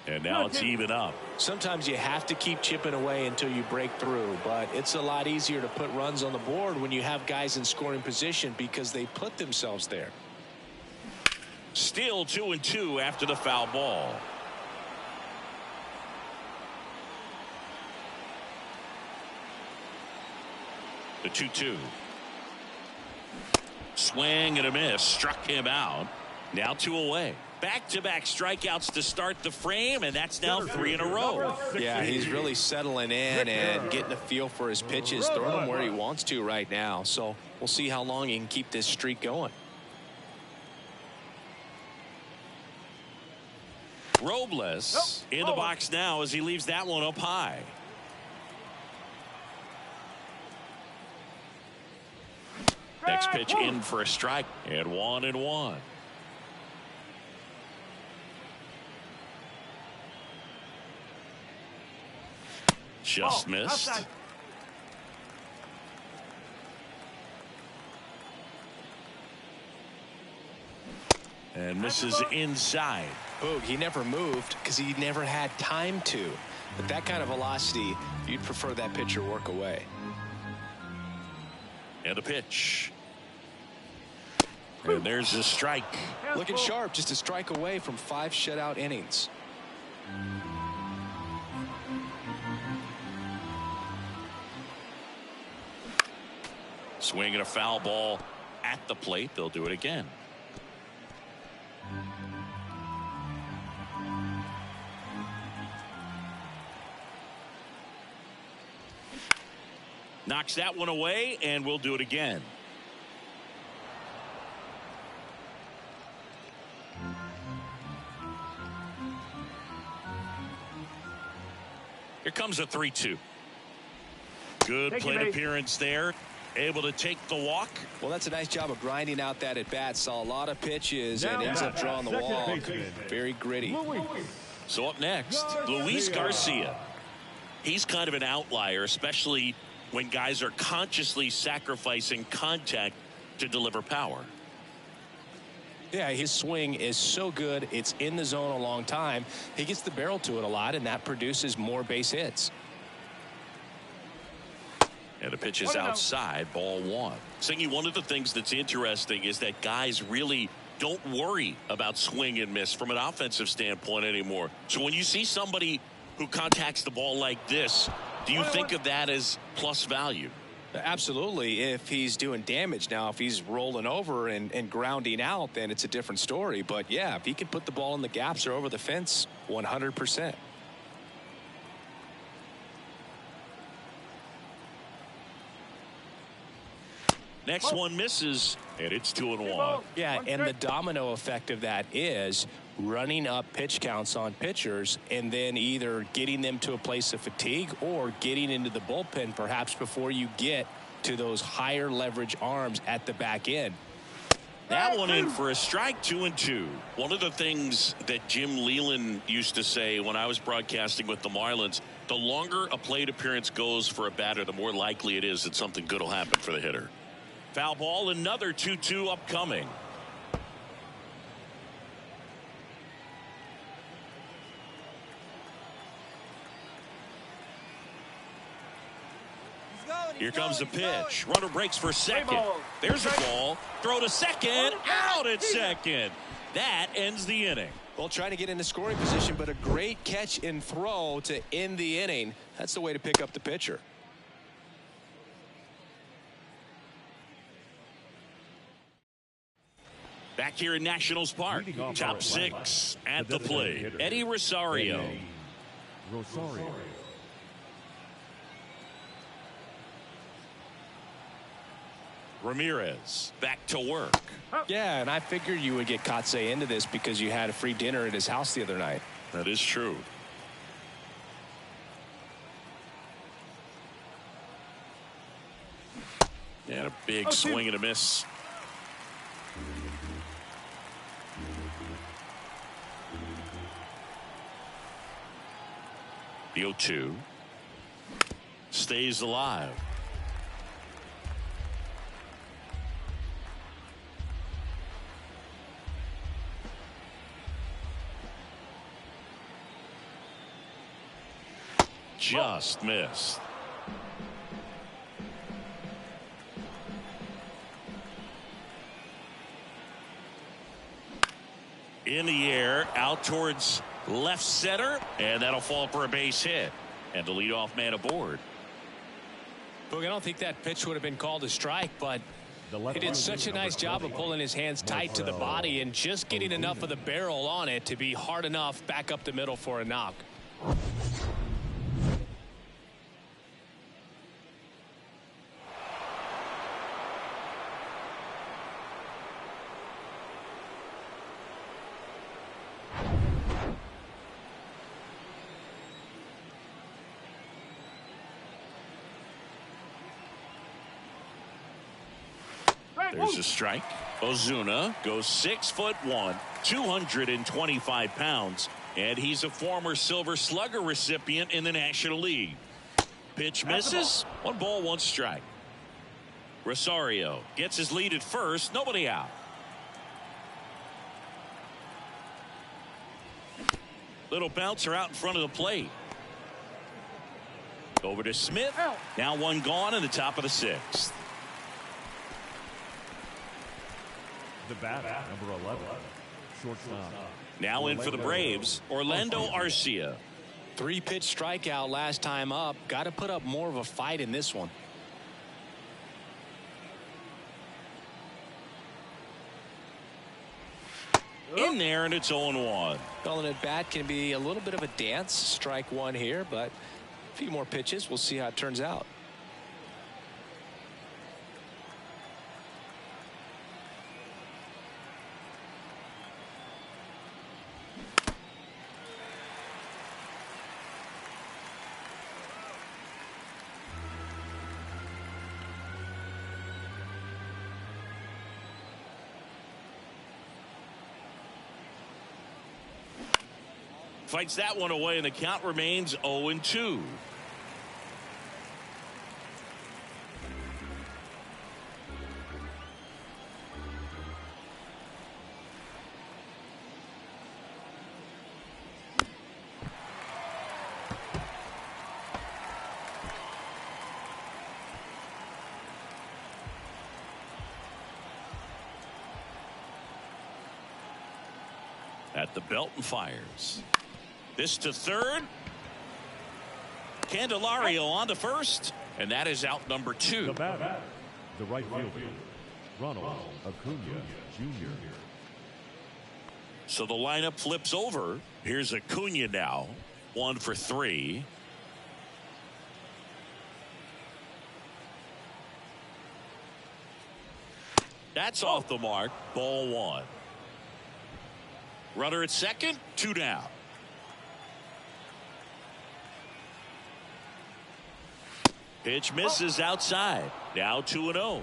Speaker 1: And now it's even up.
Speaker 2: Sometimes you have to keep chipping away until you break through, but it's a lot easier to put runs on the board when you have guys in scoring position because they put themselves there.
Speaker 1: Still 2-2 after the foul ball. The 2-2. Swing and a miss, struck him out. Now 2 away. Back-to-back strikeouts to start the frame, and that's now 3 in a row.
Speaker 2: Yeah, he's really settling in and getting a feel for his pitches, throwing them where he wants to right now. So we'll see how long he can keep this streak going.
Speaker 1: Robles in the box now as he leaves that one up high. Next pitch in for a strike, and 1-1. Just missed.
Speaker 4: Outside.
Speaker 1: And misses inside.
Speaker 2: Boog, he never moved because he never had time to. With that kind of velocity, you'd prefer that pitcher work away.
Speaker 1: And a pitch. And there's a strike.
Speaker 2: Looking sharp, just a strike away from 5 shutout innings.
Speaker 1: Swing and a foul ball at the plate. They'll do it again. Knocks that one away, and we'll do it again. Here comes a 3-2. Good plate appearance there. Able to take the walk.
Speaker 2: Well, that's a nice job of grinding out that at bat. Saw a lot of pitches and ends up drawing the walk. Very gritty.
Speaker 1: So up next, Luis Garcia. He's kind of an outlier, especially when guys are consciously sacrificing contact to deliver power.
Speaker 2: Yeah, his swing is so good. It's in the zone a long time. He gets the barrel to it a lot, and that produces more base hits.
Speaker 1: And the pitch is outside, ball 1. Singy, one of the things that's interesting is that guys really don't worry about swing and miss from an offensive standpoint anymore. So when you see somebody who contacts the ball like this, do you think of that as plus value?
Speaker 2: Absolutely, if he's doing damage. Now, if he's rolling over and grounding out, then it's a different story. But, yeah, if he can put the ball in the gaps or over the fence, 100%.
Speaker 1: Next one misses, and it's 2-1.
Speaker 2: Yeah, and the domino effect of that is running up pitch counts on pitchers and then either getting them to a place of fatigue or getting into the bullpen perhaps before you get to those higher leverage arms at the back end.
Speaker 1: That one in for a strike, 2-2. One of the things that Jim Leland used to say when I was broadcasting with the Marlins, the longer a plate appearance goes for a batter, the more likely it is that something good will happen for the hitter. Foul ball, another 2-2 upcoming. Here comes the pitch. Runner breaks for second. There's a ball. Throw to second. Out at second. That ends the inning.
Speaker 2: Well, trying to get into scoring position, but a great catch and throw to end the inning. That's the way to pick up the pitcher.
Speaker 1: Back here in Nationals Park, top six at the plate. Eddie Rosario. Ramirez back to work.
Speaker 2: Yeah, and I figured you would get Kotsay into this because you had a free dinner at his house the other night.
Speaker 1: That is true. And a big swing and a miss. The 0-2 stays alive. Just missed. In the air, out towards left center, and that'll fall for a base hit. And the leadoff man aboard.
Speaker 2: Look, I don't think that pitch would have been called a strike, but he did such a nice job of pulling his hands tight to the body and just getting enough of the barrel on it to be hard enough back up the middle for a knock.
Speaker 1: There's a strike. Ozuna goes 6'1", 225 pounds, and he's a former Silver Slugger recipient in the National League. Pitch misses. 1 ball, 1 strike. Rosario gets his lead at first. Nobody out. Little bouncer out in front of the plate. Over to Smith. Now 1 gone in the top of the 6th.
Speaker 3: The batter, number 11, shortstop.
Speaker 1: Now in for the Braves, Orlando Arcia.
Speaker 2: 3-pitch strikeout last time up. Got to put up more of a fight in this one.
Speaker 1: In there, and it's 0-1.
Speaker 2: Calling it bat can be a little bit of a dance. Strike 1 here, but a few more pitches. We'll see how it turns out.
Speaker 1: Fights that one away, and the count remains 0-2. At the belt and fires. This to third. Candelario on to first. And that is out number 2.
Speaker 3: The batter, the right fielder, Ronald Acuna Jr.
Speaker 1: So the lineup flips over. Here's Acuna now. 1 for 3. That's off the mark. Ball 1. Runner at second. 2 down. Pitch misses outside. Now 2-0.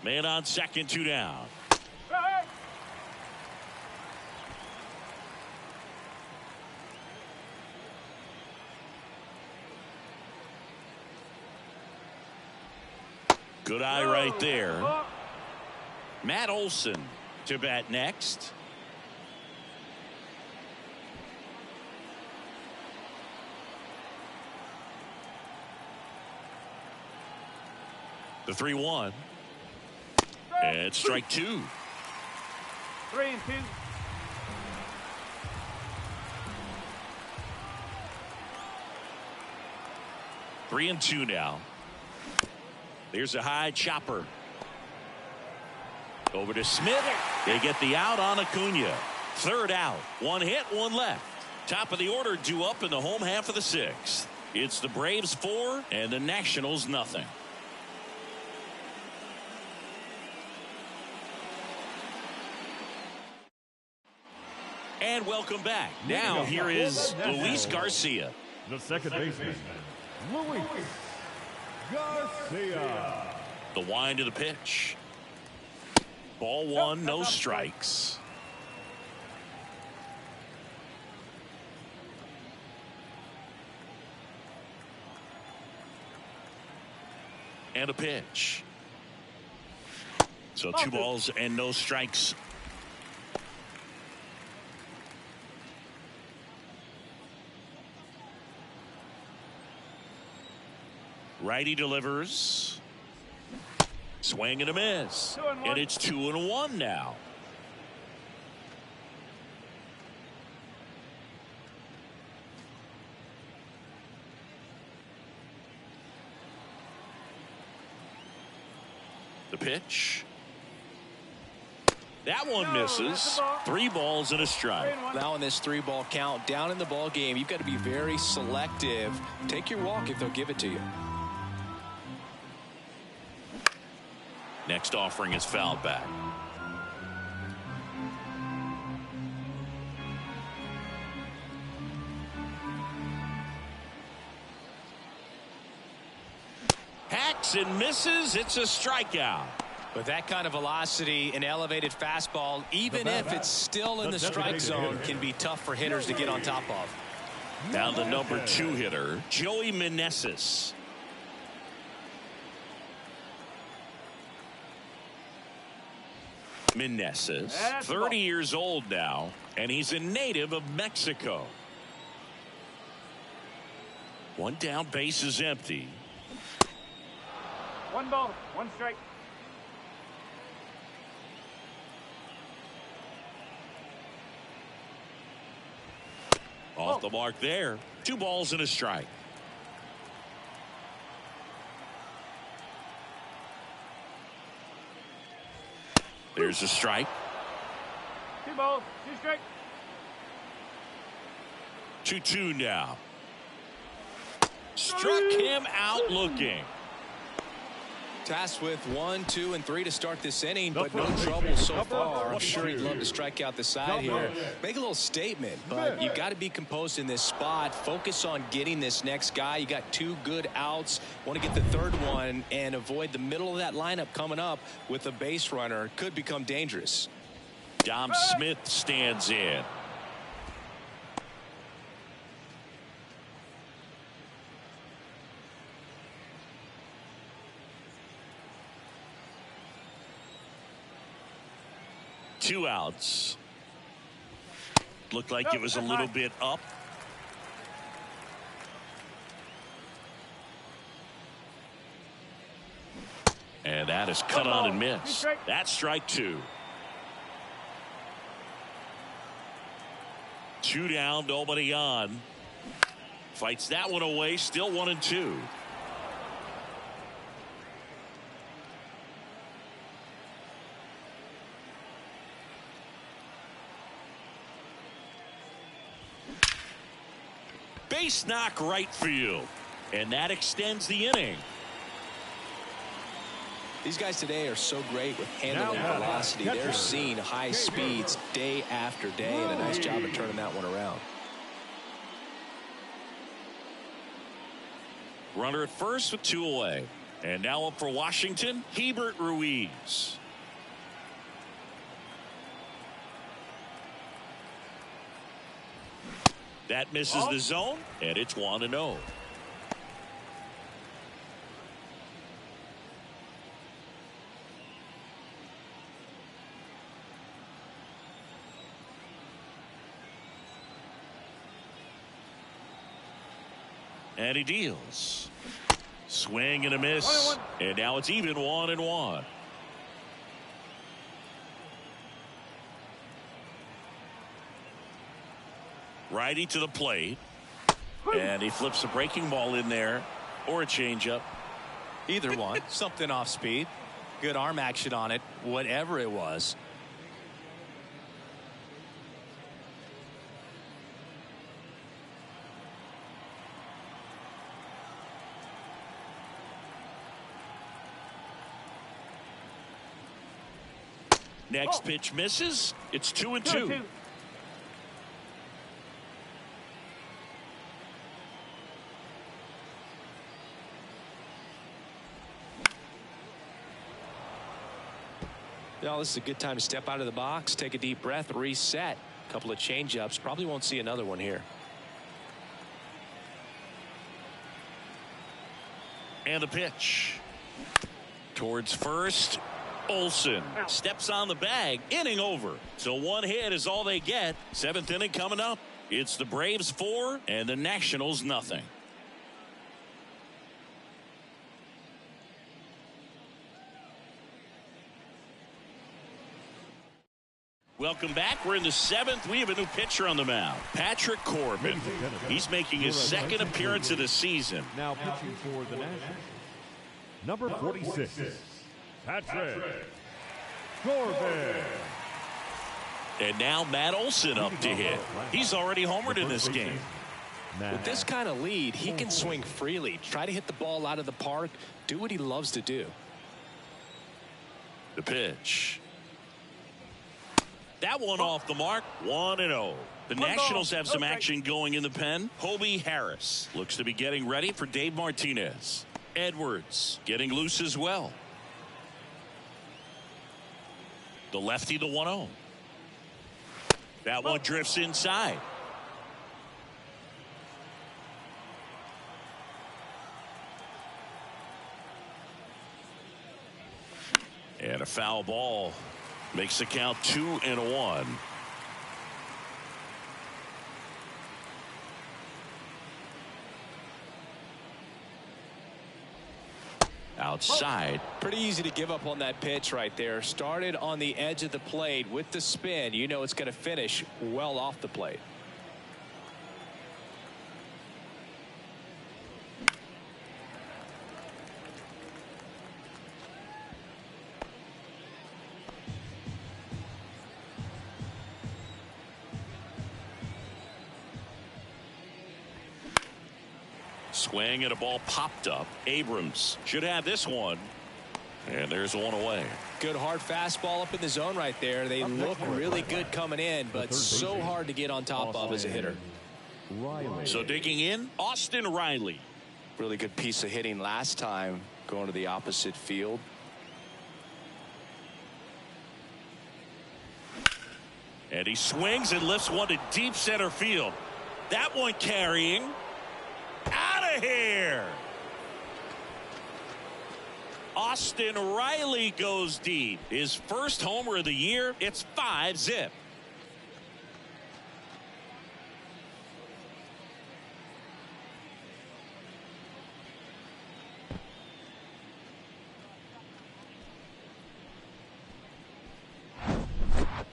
Speaker 1: Man on second. 2 down. Good eye right there. Matt Olson to bat next. The 3-1. And strike 2.
Speaker 4: 3-2.
Speaker 1: 3-2 now. There's a high chopper. Over to Smith. They get the out on Acuna. Third out. 1 hit, 1 left. Top of the order due up in the home half of the 6th. It's the Braves 4 and the Nationals nothing. And welcome back. Now here is Luis Garcia.
Speaker 3: The second baseman, Luis Garcia.
Speaker 1: The wind of the pitch. Ball 1, no strikes. And a pitch. So 2 balls and no strikes. Righty delivers. Swing and a miss. And it's 2-1 now. The pitch. That one misses. 3 balls and a strike.
Speaker 2: Now in this 3-ball count down in the ball game, you've got to be very selective. Take your walk if they'll give it to you.
Speaker 1: Next offering is fouled back. Hacks and misses. It's a strikeout.
Speaker 2: With that kind of velocity, an elevated fastball, even if it's still in the strike zone, can be tough for hitters to get on top of.
Speaker 1: Now the number 2 hitter, Joey Meneses. Meneses, 30 years old now, and he's a native of Mexico. 1 down, base is empty.
Speaker 4: 1 ball, 1 strike.
Speaker 1: Off the mark there. 2 balls and a strike. There's a strike.
Speaker 4: 2 balls, 2 strikes.
Speaker 1: 2-2 now. Struck him out looking.
Speaker 2: Tasked with 1, 2, and 3 to start this inning, but no trouble so far. I'm sure he'd love to strike out the side here. Make a little statement, but you've got to be composed in this spot. Focus on getting this next guy. You got 2 good outs. Want to get the 3rd one and avoid the middle of that lineup coming up with a base runner. Could become dangerous.
Speaker 1: Dom Smith stands in. Two outs. Looked like it was a little bit up. And that is cut on and missed. That's strike 2. 2 down, nobody on. Fights that one away, still 1-2. Base knock right field. And that extends the inning.
Speaker 2: These guys today are so great with handling velocity. They're seeing high speeds day after day, and a nice job of turning that one around.
Speaker 1: Runner at first with 2 away. And now up for Washington, Hebert Ruiz. That misses the zone, and it's 1-0. And he deals. Swing and a miss. And now it's even 1-1. Righty to the plate. And he flips a breaking ball in there. Or a changeup.
Speaker 5: Either one. Something off speed. Good arm action on it. Whatever it was.
Speaker 1: Next pitch misses. It's 2-2.
Speaker 2: Well, this is a good time to step out of the box, take a deep breath, reset. A couple of changeups. Probably won't see another one here.
Speaker 1: And the pitch. Towards first. Olsen steps on the bag. Inning over. So 1 hit is all they get. 7th inning coming up. It's the Braves 4 and the Nationals nothing. Welcome back. We're in the 7th. We have a new pitcher on the mound. Patrick Corbin. He's making his 2nd appearance of the season.
Speaker 3: Now pitching for the Nationals, number 46, Patrick Corbin.
Speaker 1: And now Matt Olson up to hit. He's already homered in this game.
Speaker 2: With this kind of lead, he can swing freely, try to hit the ball out of the park, do what he loves to do.
Speaker 1: The pitch. That one off the mark. 1-0. The Nationals have some action going in the pen. Hobie Harris looks to be getting ready for Dave Martinez. Edwards getting loose as well. The lefty, the 1-0. That one drifts inside. And a foul ball makes the count 2-1. Outside.
Speaker 2: Pretty easy to give up on that pitch right there. Started on the edge of the plate with the spin. You know it's going to finish well off the plate.
Speaker 1: Swing and a ball popped up. Abrams should have this one. And there's one away.
Speaker 2: Good hard fastball up in the zone right there. They look really good coming in, but so hard to get on top of as a hitter.
Speaker 1: So digging in, Austin Riley.
Speaker 2: Really good piece of hitting last time going to the opposite field.
Speaker 1: And he swings and lifts one to deep center field. That one carrying. Out of here. Austin Riley goes deep. His first homer of the year. It's 5-zip.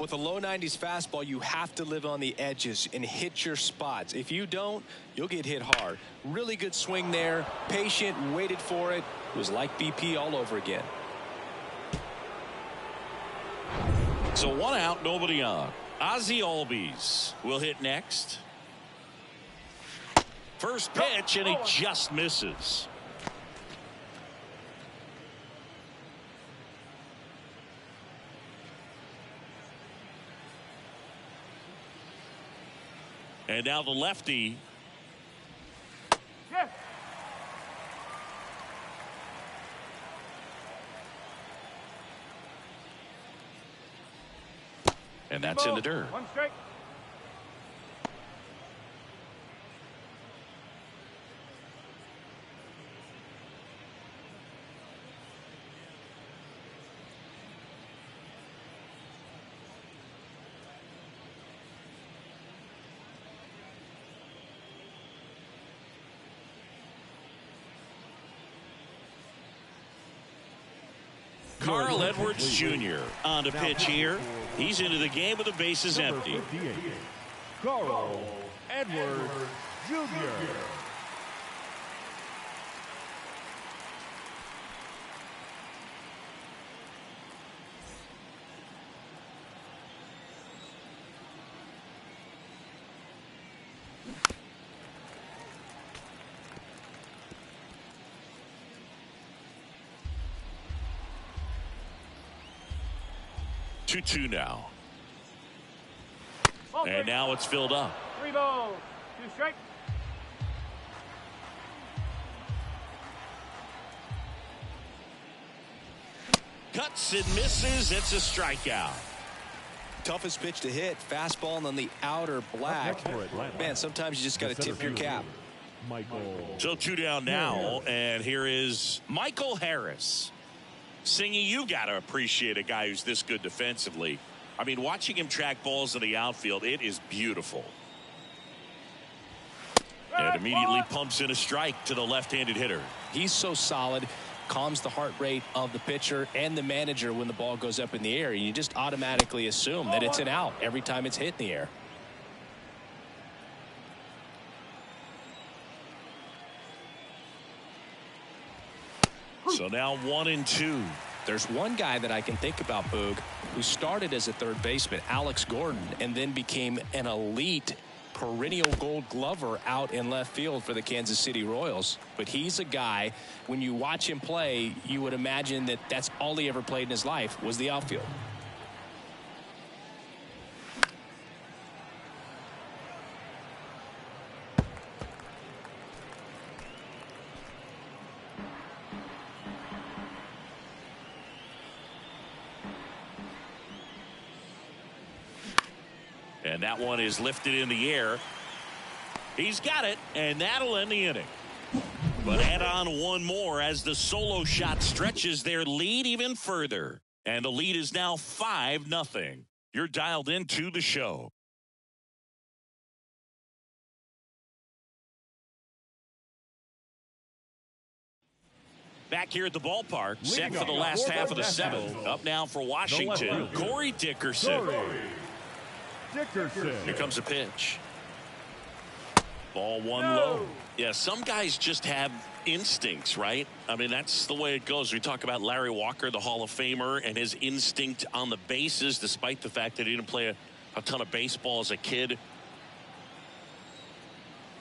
Speaker 2: With a low 90s fastball, you have to live on the edges and hit your spots. If you don't, you'll get hit hard. Really good swing there. Patient, waited for it. It was like BP all over again.
Speaker 1: So 1 out, nobody on. Ozzie Albies will hit next. First pitch, and he just misses. And now the lefty.
Speaker 4: Yes.
Speaker 1: And that's in the dirt.
Speaker 4: 1 strike.
Speaker 1: Carl Edwards Jr. on to pitch here. He's into the game with the bases empty.
Speaker 3: Carl Edwards Jr.
Speaker 1: 2-2 now. And now it's filled up.
Speaker 4: 3 balls. 2 strikes.
Speaker 1: Cuts and misses. It's a strikeout.
Speaker 2: Toughest pitch to hit. Fastball on the outer black. Man, sometimes you just got to tip your cap.
Speaker 1: So 2 down now. And here is Michael Harris. Singy, you got to appreciate a guy who's this good defensively. I mean, watching him track balls in the outfield, it is beautiful. And immediately pumps in a strike to the left-handed hitter.
Speaker 2: He's so solid, calms the heart rate of the pitcher and the manager when the ball goes up in the air. You just automatically assume that it's an out every time it's hit in the air.
Speaker 1: So now 1-2.
Speaker 2: There's one guy that I can think about, Boog, who started as a third baseman, Alex Gordon, and then became an elite perennial Gold Glover out in left field for the Kansas City Royals. But he's a guy, when you watch him play, you would imagine that that's all he ever played in his life was the outfield.
Speaker 1: And that one is lifted in the air. He's got it, and that'll end the inning. But add on one more as the solo shot stretches their lead even further. And the lead is now 5-0. You're dialed into the show. Back here at the ballpark, set for the last half of the 7th. Up now for Washington, Corey Dickerson. Here comes a pitch. Ball one low. Yeah, some guys just have instincts, right? I mean, that's the way it goes. We talk about Larry Walker, the Hall of Famer, and his instinct on the bases, despite the fact that he didn't play a ton of baseball as a kid.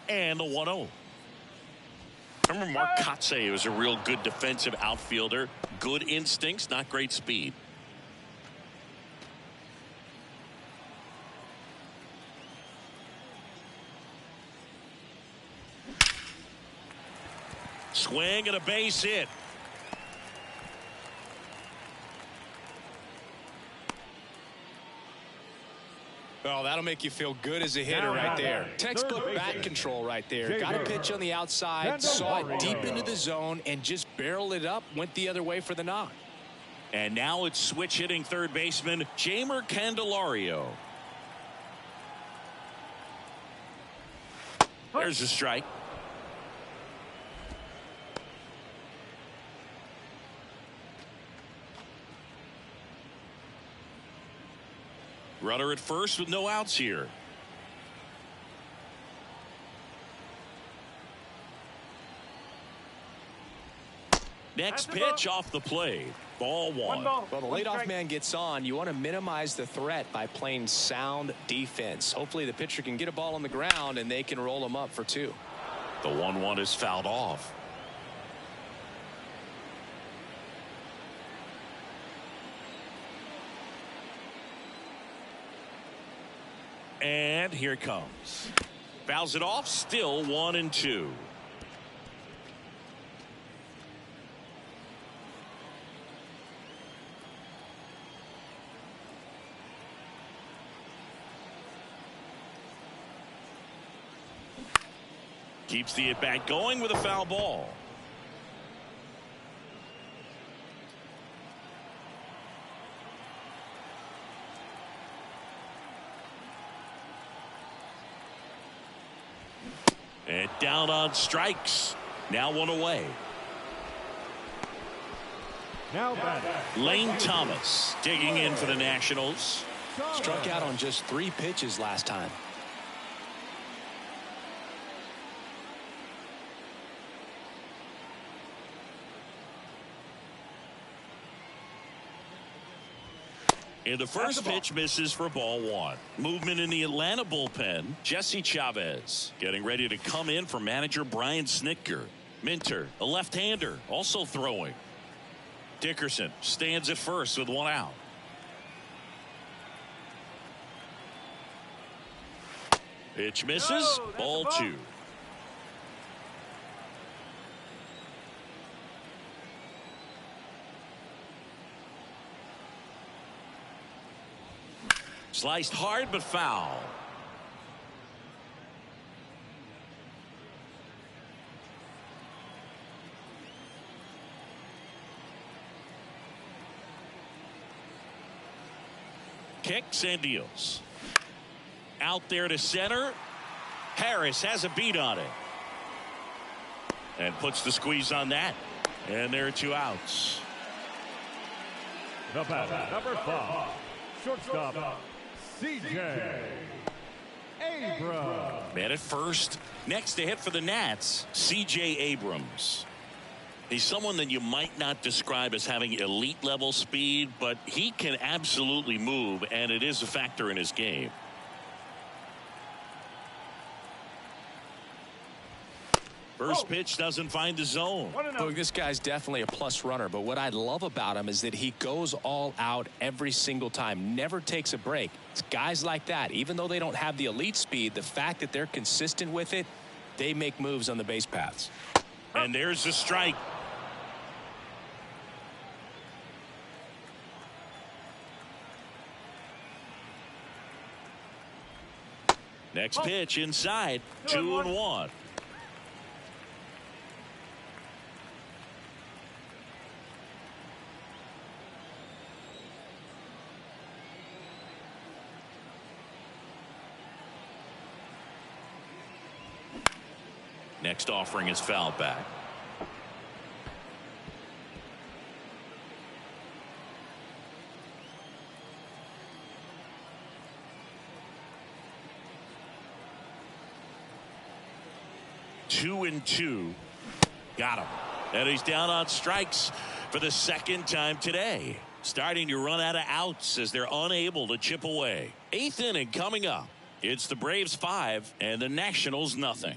Speaker 1: And the 1-0. Remember Mark Kotsay was a real good defensive outfielder. Good instincts, not great speed. Swing and a base hit.
Speaker 2: Well, that'll make you feel good as a hitter right there. Textbook bat control right there. Got a pitch on the outside, saw it deep into the zone, and just barreled it up, went the other way for the knock.
Speaker 1: And now it's switch hitting third baseman Jamer Candelario. There's a strike. Runner at first with no outs here. Next pitch off the plate. Ball one.
Speaker 2: Well, the leadoff man gets on. You want to minimize the threat by playing sound defense. Hopefully the pitcher can get a ball on the ground and they can roll him up for 2.
Speaker 1: The 1-1 is fouled off. And here it comes. Fouls it off. Still 1-2. Keeps the at-bat going with a foul ball. And down on strikes. Now 1 away.
Speaker 3: Now batting.
Speaker 1: Lane Thomas digging in for the Nationals.
Speaker 2: Struck out on just 3 pitches last time.
Speaker 1: And the first pitch misses for ball 1. Movement in the Atlanta bullpen. Jesse Chavez getting ready to come in for manager Brian Snitker. Minter, a left-hander, also throwing. Dickerson stands at first with 1 out. Pitch misses. Ball 2. Sliced hard but foul. Kicks and deals. Out there to center. Harris has a beat on it. And puts the squeeze on that. And there are 2 outs.
Speaker 3: The batter, number 5, shortstop, C.J. Abrams.
Speaker 1: Man at first. Next to hit for the Nats, C.J. Abrams. He's someone that you might not describe as having elite level speed, but he can absolutely move, and it is a factor in his game. First pitch doesn't find the zone.
Speaker 2: Look, this guy's definitely a plus runner, but what I love about him is that he goes all out every single time, never takes a break. It's guys like that, even though they don't have the elite speed, the fact that they're consistent with it, they make moves on the base paths.
Speaker 1: And there's the strike. Next pitch inside, 2-1. Next offering is fouled back. Two and 2. Got him. And he's down on strikes for the second time today. Starting to run out of outs as they're unable to chip away. 8th inning coming up. It's the Braves 5 and the Nationals nothing.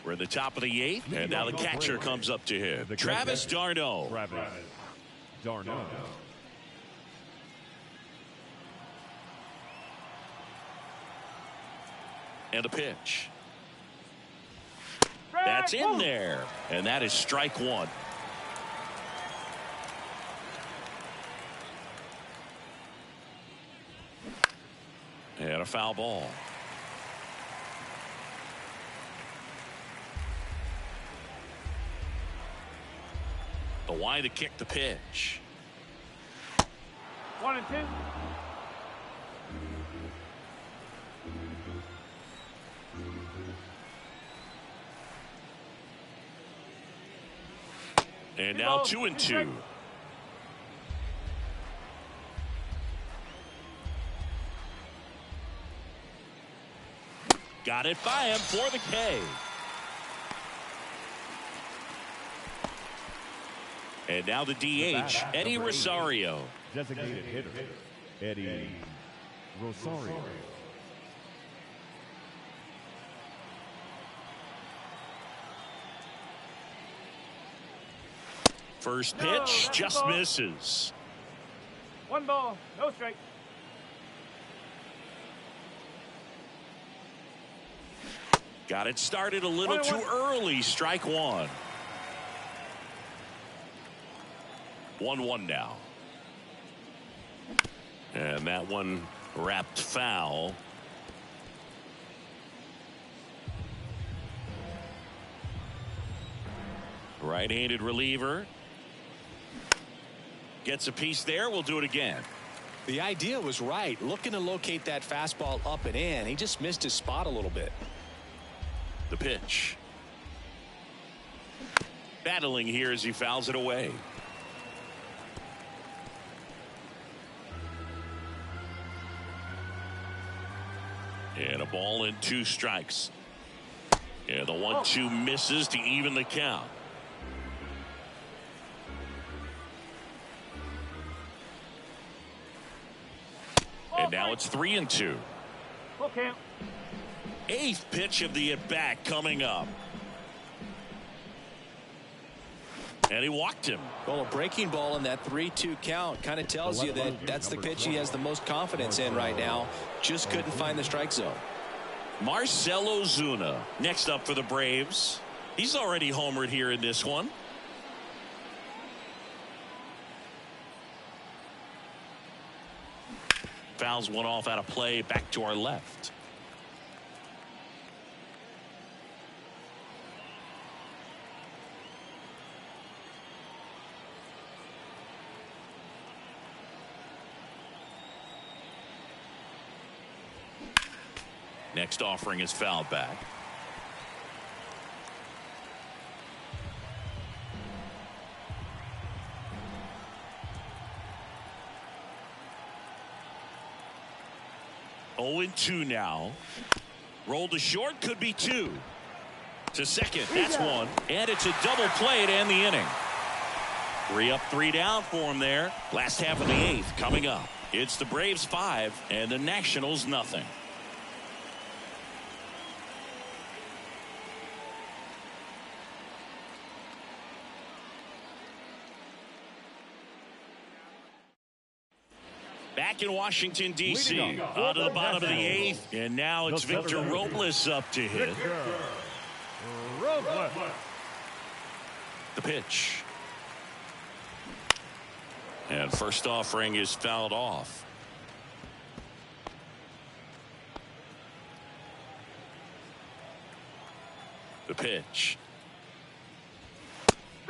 Speaker 1: We're at the top of the 8th, and now the catcher comes up to him. Travis d'Arnaud. And a pitch. That's in there, and that is strike 1. And a foul ball. The wide to kick the pitch.
Speaker 4: 1 and 2.
Speaker 1: And now 2 and 2. Got it by him for the K. And now the DH, Eddie Rosario.
Speaker 3: Designated hitter, Eddie Rosario.
Speaker 1: First pitch just misses.
Speaker 4: 1 ball, no strike.
Speaker 1: Got it started a little too early. Strike one. 1-1 now. And that one wrapped foul. Right-handed reliever. Gets a piece there. We'll do it again.
Speaker 2: The idea was right. Looking to locate that fastball up and in. He just missed his spot a little bit.
Speaker 1: The pitch. Battling here as he fouls it away. And a ball and 2 strikes. And the 1-2 misses to even the count. And now it's 3-2.
Speaker 4: Full count.
Speaker 1: 8th pitch of the at-bat coming up. And he walked him.
Speaker 2: Well, a breaking ball in that 3-2 count kind of tells you that that's the pitch he has the most confidence in right now. Just couldn't find the strike zone.
Speaker 1: Marcell Ozuna next up for the Braves. He's already homered here in this one. Fouls one off out of play, back to our left. Next offering is fouled back. Oh, 2 now. Rolled to short, could be 2. To second, that's 1. And it's a double play to end the inning. 3 up, 3 down for him there. Last half of the 8th coming up. It's the Braves 5 and the Nationals nothing. Back in Washington, D.C. On to the bottom of the 8th. And now it's Victor Robles up to hit. The pitch. And first offering is fouled off. The pitch.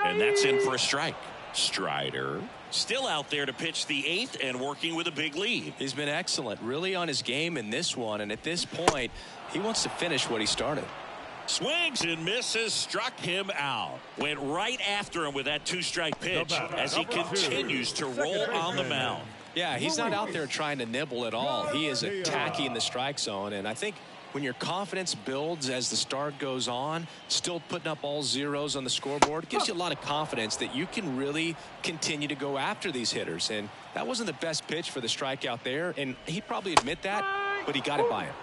Speaker 1: And that's in for a strike. Strider still out there to pitch the 8th and working with a big lead.
Speaker 2: He's been excellent, really on his game in this one, and at this point he wants to finish what he started.
Speaker 1: Swings and misses, struck him out. Went right after him with that 2-strike pitch as he continues to roll on the mound.
Speaker 2: Yeah, he's not out there trying to nibble at all. He is attacking the strike zone, and I think when your confidence builds as the start goes on, still putting up all zeros on the scoreboard, gives you a lot of confidence that you can really continue to go after these hitters. And that wasn't the best pitch for the strikeout there, and he'd probably admit that, but he got it by him.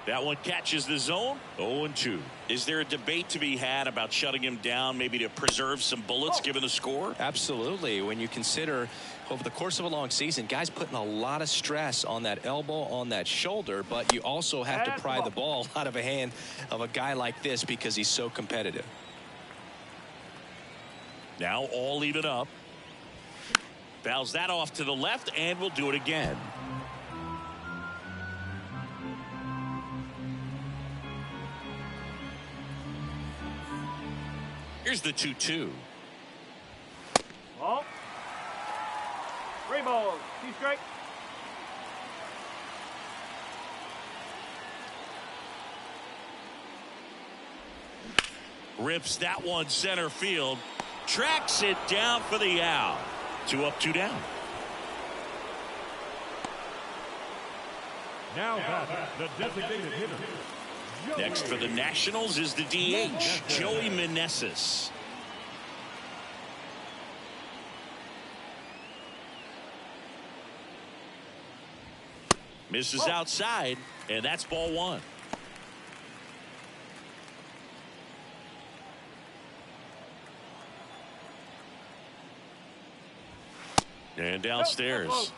Speaker 1: That one catches the zone. 0-2. Is there a debate to be had about shutting him down, maybe to preserve some bullets given the score?
Speaker 2: Absolutely. When you consider over the course of a long season, guys putting a lot of stress on that elbow, on that shoulder, but you also have to pry the ball out of a hand of a guy like this because he's so competitive.
Speaker 1: Now all even up. Fouls that off to the left, and we'll do it again. Here's the 2-2.
Speaker 4: Ball. 3 balls, 2 strikes.
Speaker 1: Rips that one center field. Tracks it down for the out. 2 up, 2 down.
Speaker 3: Now back, the designated hitter,
Speaker 1: Next for the Nationals is the DH, Joey Meneses. Misses outside, and that's ball one. And downstairs.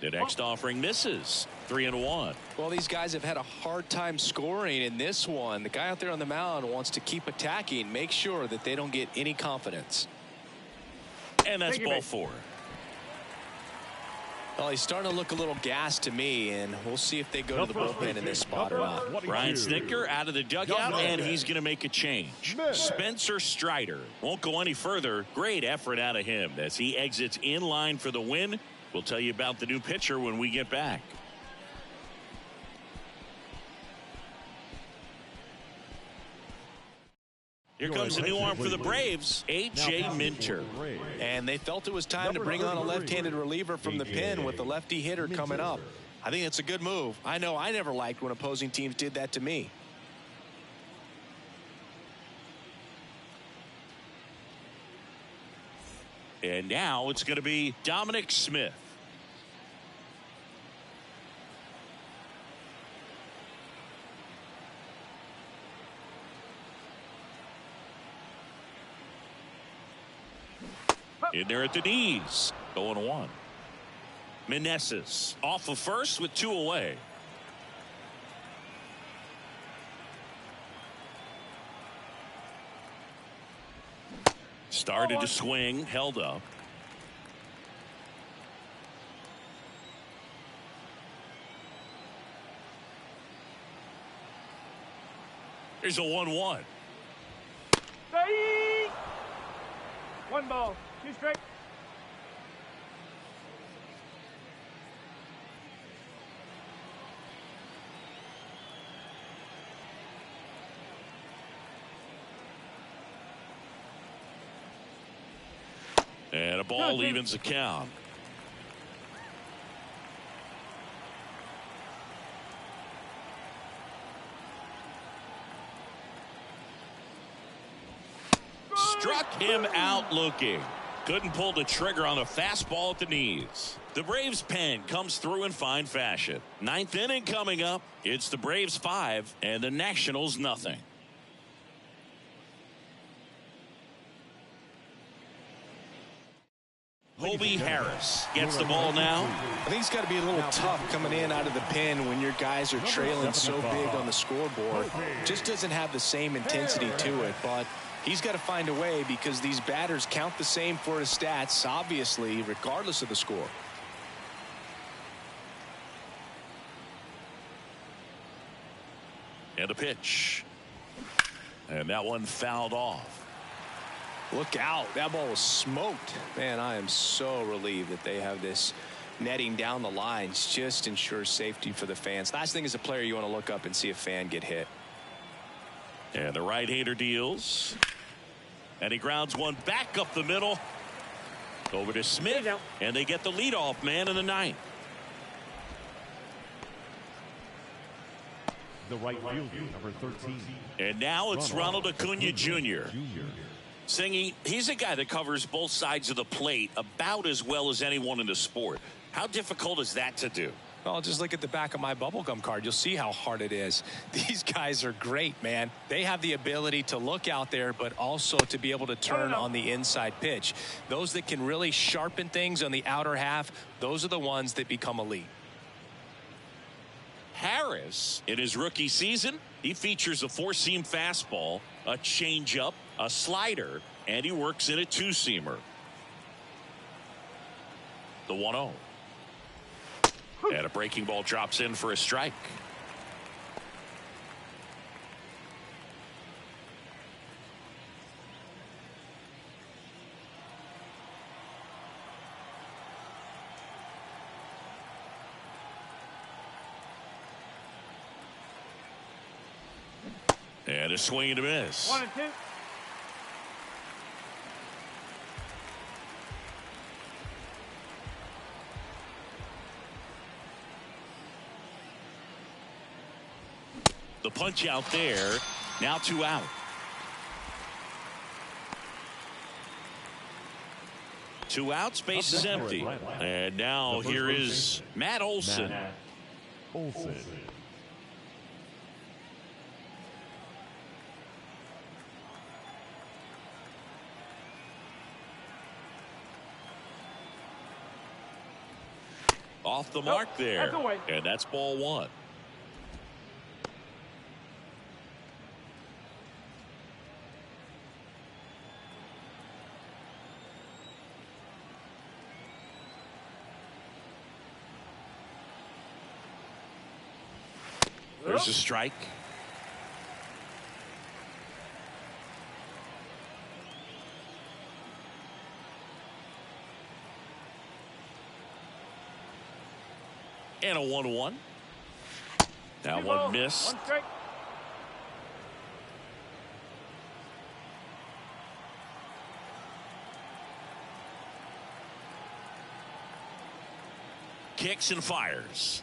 Speaker 1: The next offering misses. 3-1.
Speaker 2: Well, these guys have had a hard time scoring in this one. The guy out there on the mound wants to keep attacking, make sure that they don't get any confidence.
Speaker 1: And that's ball four.
Speaker 2: Well, he's starting to look a little gassed to me, and we'll see if they go to the bullpen in this spot or not.
Speaker 1: Ryan Snitker out of the dugout, and he's going to make a change. Spencer Strider won't go any further. Great effort out of him as he exits in line for the win. We'll tell you about the new pitcher when we get back. Here comes the new arm for the Braves, A.J. Minter.
Speaker 2: And they felt it was time to bring on a left-handed reliever from the pen with the lefty hitter coming up. I think it's a good move. I know I never liked when opposing teams did that to me.
Speaker 1: And now it's going to be Dominic Smith. In there at the knees. 0-1. Meneses off of first with 2 away. Started to swing, held up. Here's a 1-1.
Speaker 4: 1 ball, 2 strike.
Speaker 1: And a ball evens the count. Struck him out looking. Couldn't pull the trigger on the fastball at the knees. The Braves pen comes through in fine fashion. 9th inning coming up. It's the Braves 5 and the Nationals nothing. Hobie Harris gets the ball now.
Speaker 2: I think it's got to be a little tough coming in out of the pen when your guys are trailing so big on the scoreboard. Just doesn't have the same intensity to it, but he's got to find a way because these batters count the same for his stats, obviously, regardless of the score.
Speaker 1: And a pitch. And that one fouled off.
Speaker 2: Look out. That ball was smoked. Man, I am so relieved that they have this netting down the lines. Just ensures safety for the fans. Last thing as a player, you want to look up and see a fan get hit.
Speaker 1: And the right-hander deals. And he grounds one back up the middle. Over to Smith. And they get the leadoff man in the 9th.
Speaker 3: The right fielder, number 13.
Speaker 1: And now it's Ronald Acuna Jr. Singy, he's a guy that covers both sides of the plate about as well as anyone in the sport. How difficult is that to do?
Speaker 2: Well, just look at the back of my bubblegum card. You'll see how hard it is. These guys are great, man. They have the ability to look out there, but also to be able to turn on the inside pitch. Those that can really sharpen things on the outer half, those are the ones that become elite.
Speaker 1: Harris, in his rookie season, he features a 4-seam fastball, a changeup, a slider, and he works in a 2-seamer. The 1-0. And a breaking ball drops in for a strike. And a swing and a miss.
Speaker 4: 1-2.
Speaker 1: The punch out there. Now 2 out. Two outs, base is empty. And now here is Matt Olson. Off the mark there. And that's ball 1. There's a strike. And a 1-1. That one missed. Kicks and fires.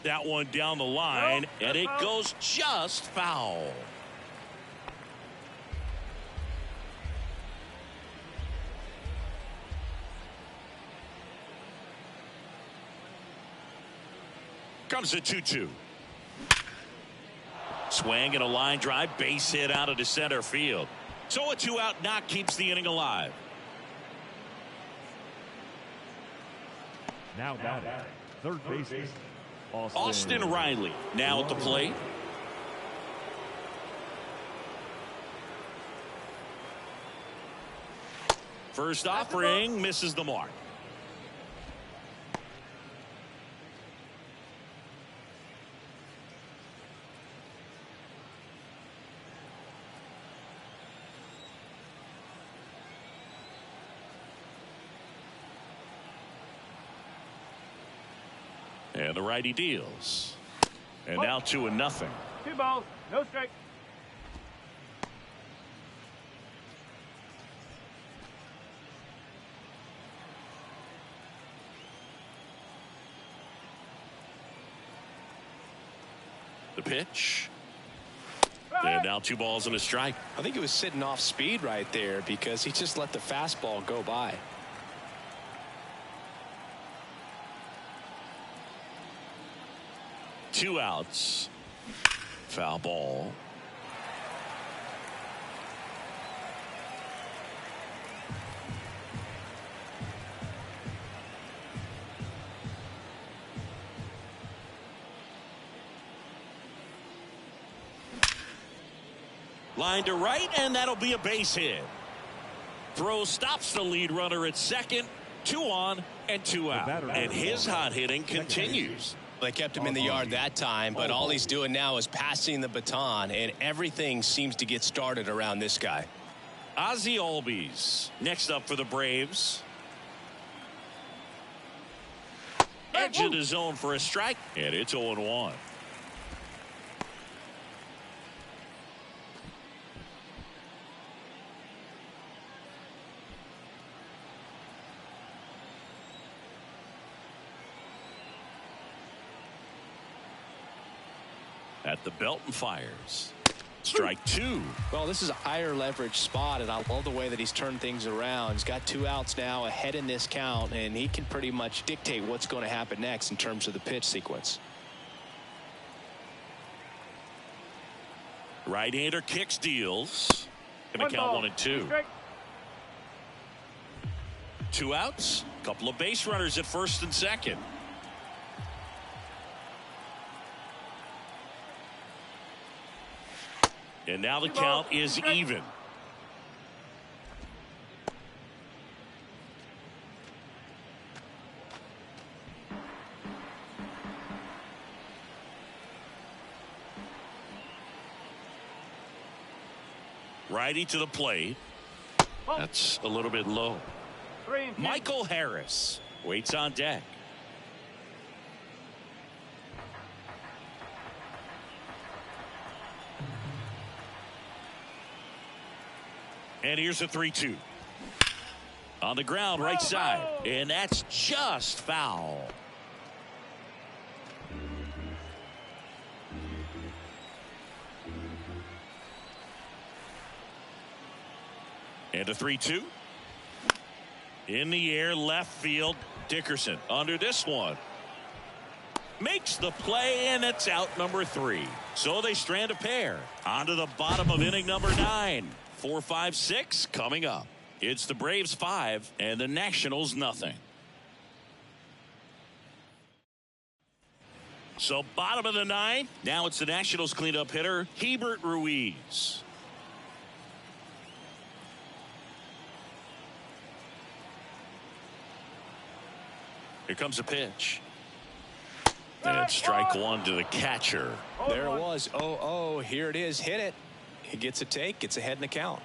Speaker 1: That one down the line, and it goes just foul. Comes the 2-2. Swing and a line drive, base hit out of the center field. So a 2-out knock keeps the inning alive.
Speaker 3: Now batting, third baseman
Speaker 1: Austin Riley now at the plate. First offering misses the mark. And the righty deals. And now 2-0.
Speaker 4: 2 balls, no strike.
Speaker 1: The pitch. And now 2 balls and a strike.
Speaker 2: I think he was sitting off speed right there because he just let the fastball go by.
Speaker 1: Two outs. Foul ball. Line to right, and that'll be a base hit. Throw stops the lead runner at second. 2 on and 2 out. And his hot hitting continues.
Speaker 6: They kept him in the yard that time, but all he's doing now is passing the baton, and everything seems to get started around this guy.
Speaker 1: Ozzie Albies next up for the Braves. Edge of the zone for a strike, and it's 0-1. At the belt and fires. Strike 2.
Speaker 2: Well, this is a higher leverage spot, and I love the way that he's turned things around. He's got 2 outs now ahead in this count, and he can pretty much dictate what's going to happen next in terms of the pitch sequence.
Speaker 1: Right-hander kicks, deals. Going to count 1 and 2. 2 outs. Couple of base runners at first and second. And now the count is even. Righty to the plate. That's a little bit low. Michael Harris waits on deck. And here's a 3-2. On the ground, right side. And that's just foul. And a 3-2. In the air, left field. Dickerson under this one. Makes the play, and it's out number 3. So they strand a pair. On to the bottom of inning number 9. 4, 5, 6 coming up. It's the Braves 5 and the Nationals nothing. So bottom of the 9th. Now it's the Nationals cleanup hitter, Hebert Ruiz. Here comes a pitch. And strike 1 to the catcher.
Speaker 2: There it was. 0-0. Here it is. Hit it. He gets a take. Gets ahead in the count.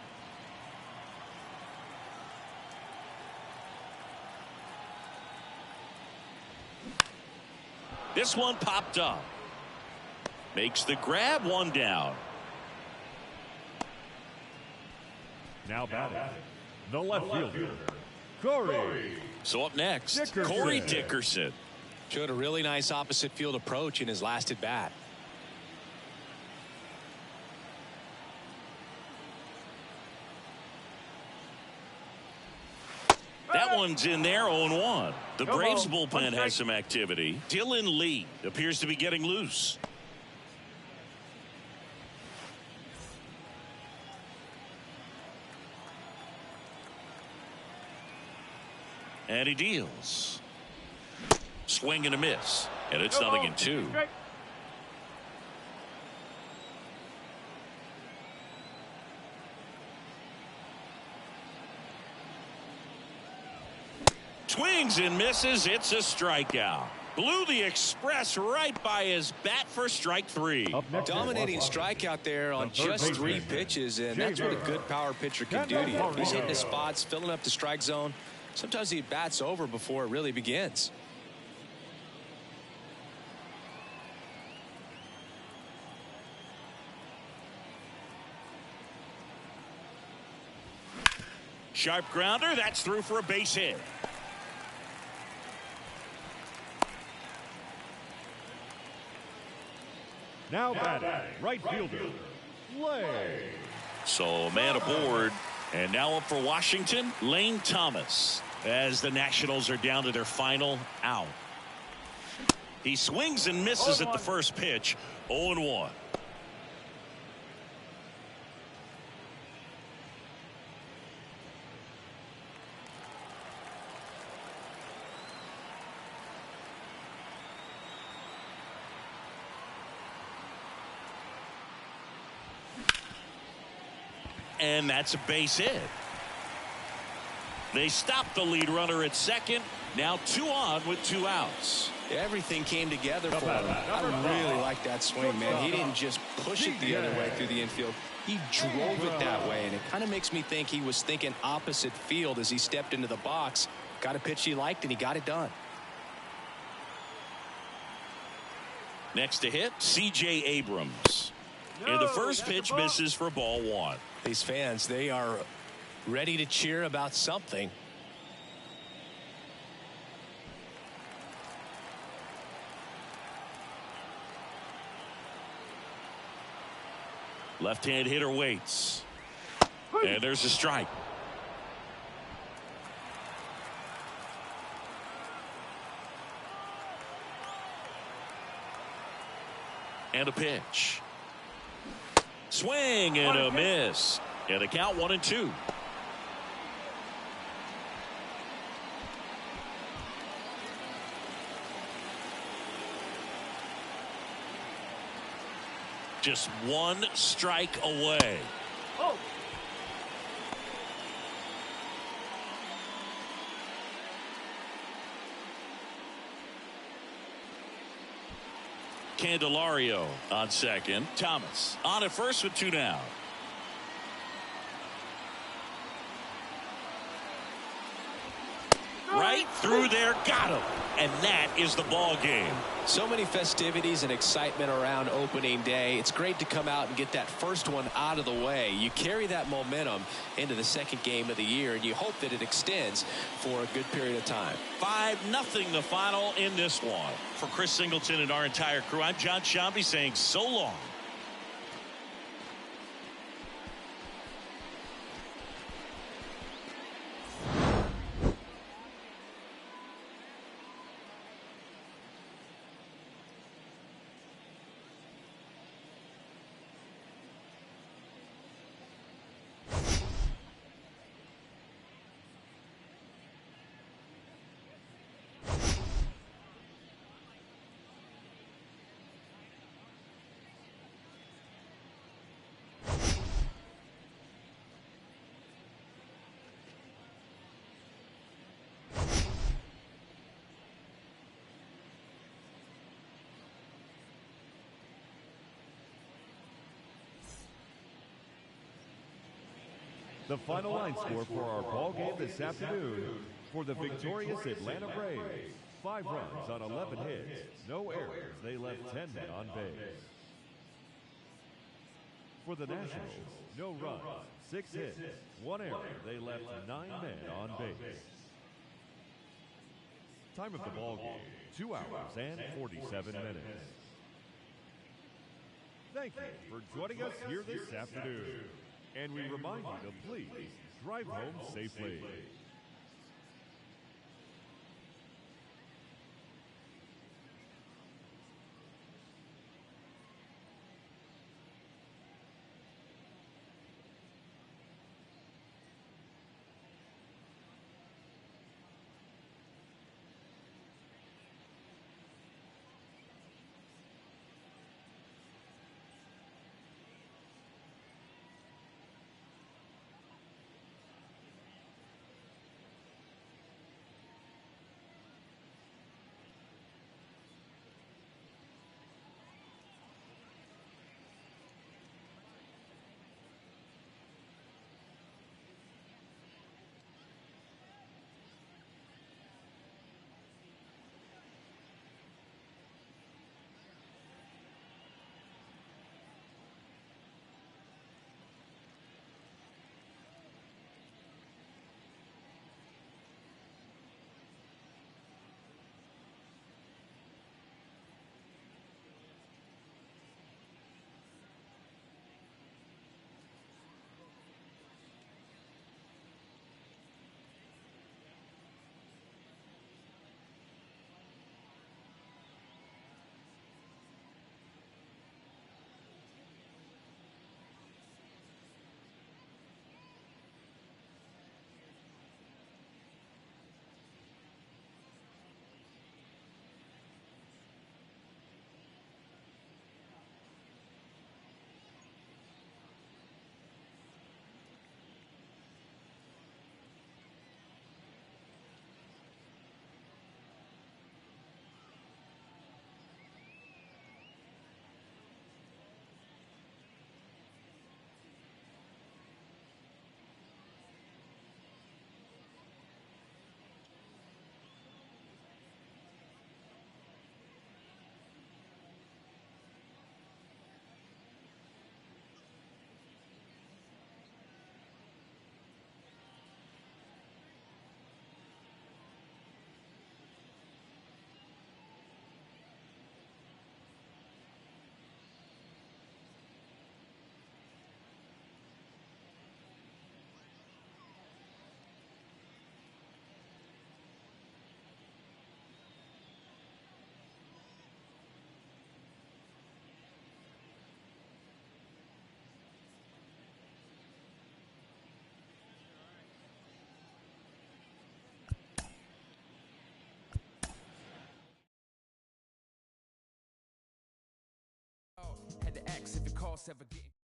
Speaker 1: This one popped up. Makes the grab, 1 down.
Speaker 3: Now batting, the left fielder, Corey.
Speaker 1: So up next,
Speaker 3: Dickerson.
Speaker 1: Corey Dickerson.
Speaker 2: Showed a really nice opposite field approach in his last at bat.
Speaker 1: That one's in there, 0-1. The Braves bullpen has some activity. Dylan Lee appears to be getting loose. And he deals. Swing and a miss. And it's 0-2. Swings and misses. It's a strikeout. Blew the express right by his bat for strike 3.
Speaker 2: Dominating strikeout there on just 3 pitches, and that's what a good power pitcher can do to you. He's hitting his spots, filling up the strike zone. Sometimes he bats over before it really begins.
Speaker 1: Sharp grounder. That's through for a base hit.
Speaker 3: Now batting, right fielder, Lay.
Speaker 1: So a man aboard. And now up for Washington, Lane Thomas, as the Nationals are down to their final out. He swings and misses at the first pitch. 0-1. And that's a base hit. They stopped the lead runner at second. Now 2 on with 2 outs.
Speaker 2: Everything came together for him. I really like that swing, man. He didn't just push it the other way through the infield. He drove it that way, and it kind of makes me think he was thinking opposite field as he stepped into the box. Got a pitch he liked, and he got it done.
Speaker 1: Next to hit, C.J. Abrams. And the first pitch misses for ball 1.
Speaker 2: These fans, they are ready to cheer about something.
Speaker 1: Left-hand hitter waits. And there's a strike. And a pitch. Swing and a miss. And the count 1-2. Just 1 strike away.
Speaker 4: Oh.
Speaker 1: Candelario on second. Thomas on at first with 2 down. Right through there, got him. And that is the ball game.
Speaker 2: So many festivities and excitement around opening day. It's great to come out and get that first one out of the way. You carry that momentum into the second game of the year, and you hope that it extends for a good period of time.
Speaker 1: 5-0 the final in this one. For Chris Singleton and our entire crew, I'm John Shambi saying so long.
Speaker 3: The final line score for our ball game this afternoon for the victorious Atlanta Braves. 5 runs on 11 hits, no errors. They left 10 men on base. For the Nationals, no runs, 6 hits, 1 error. They left 9 men on base. Time of the ball game, 2 hours and 47 minutes. Thank you for joining us here this afternoon. And we remind you to please drive home safely.
Speaker 7: Had to ask if the cost ever getting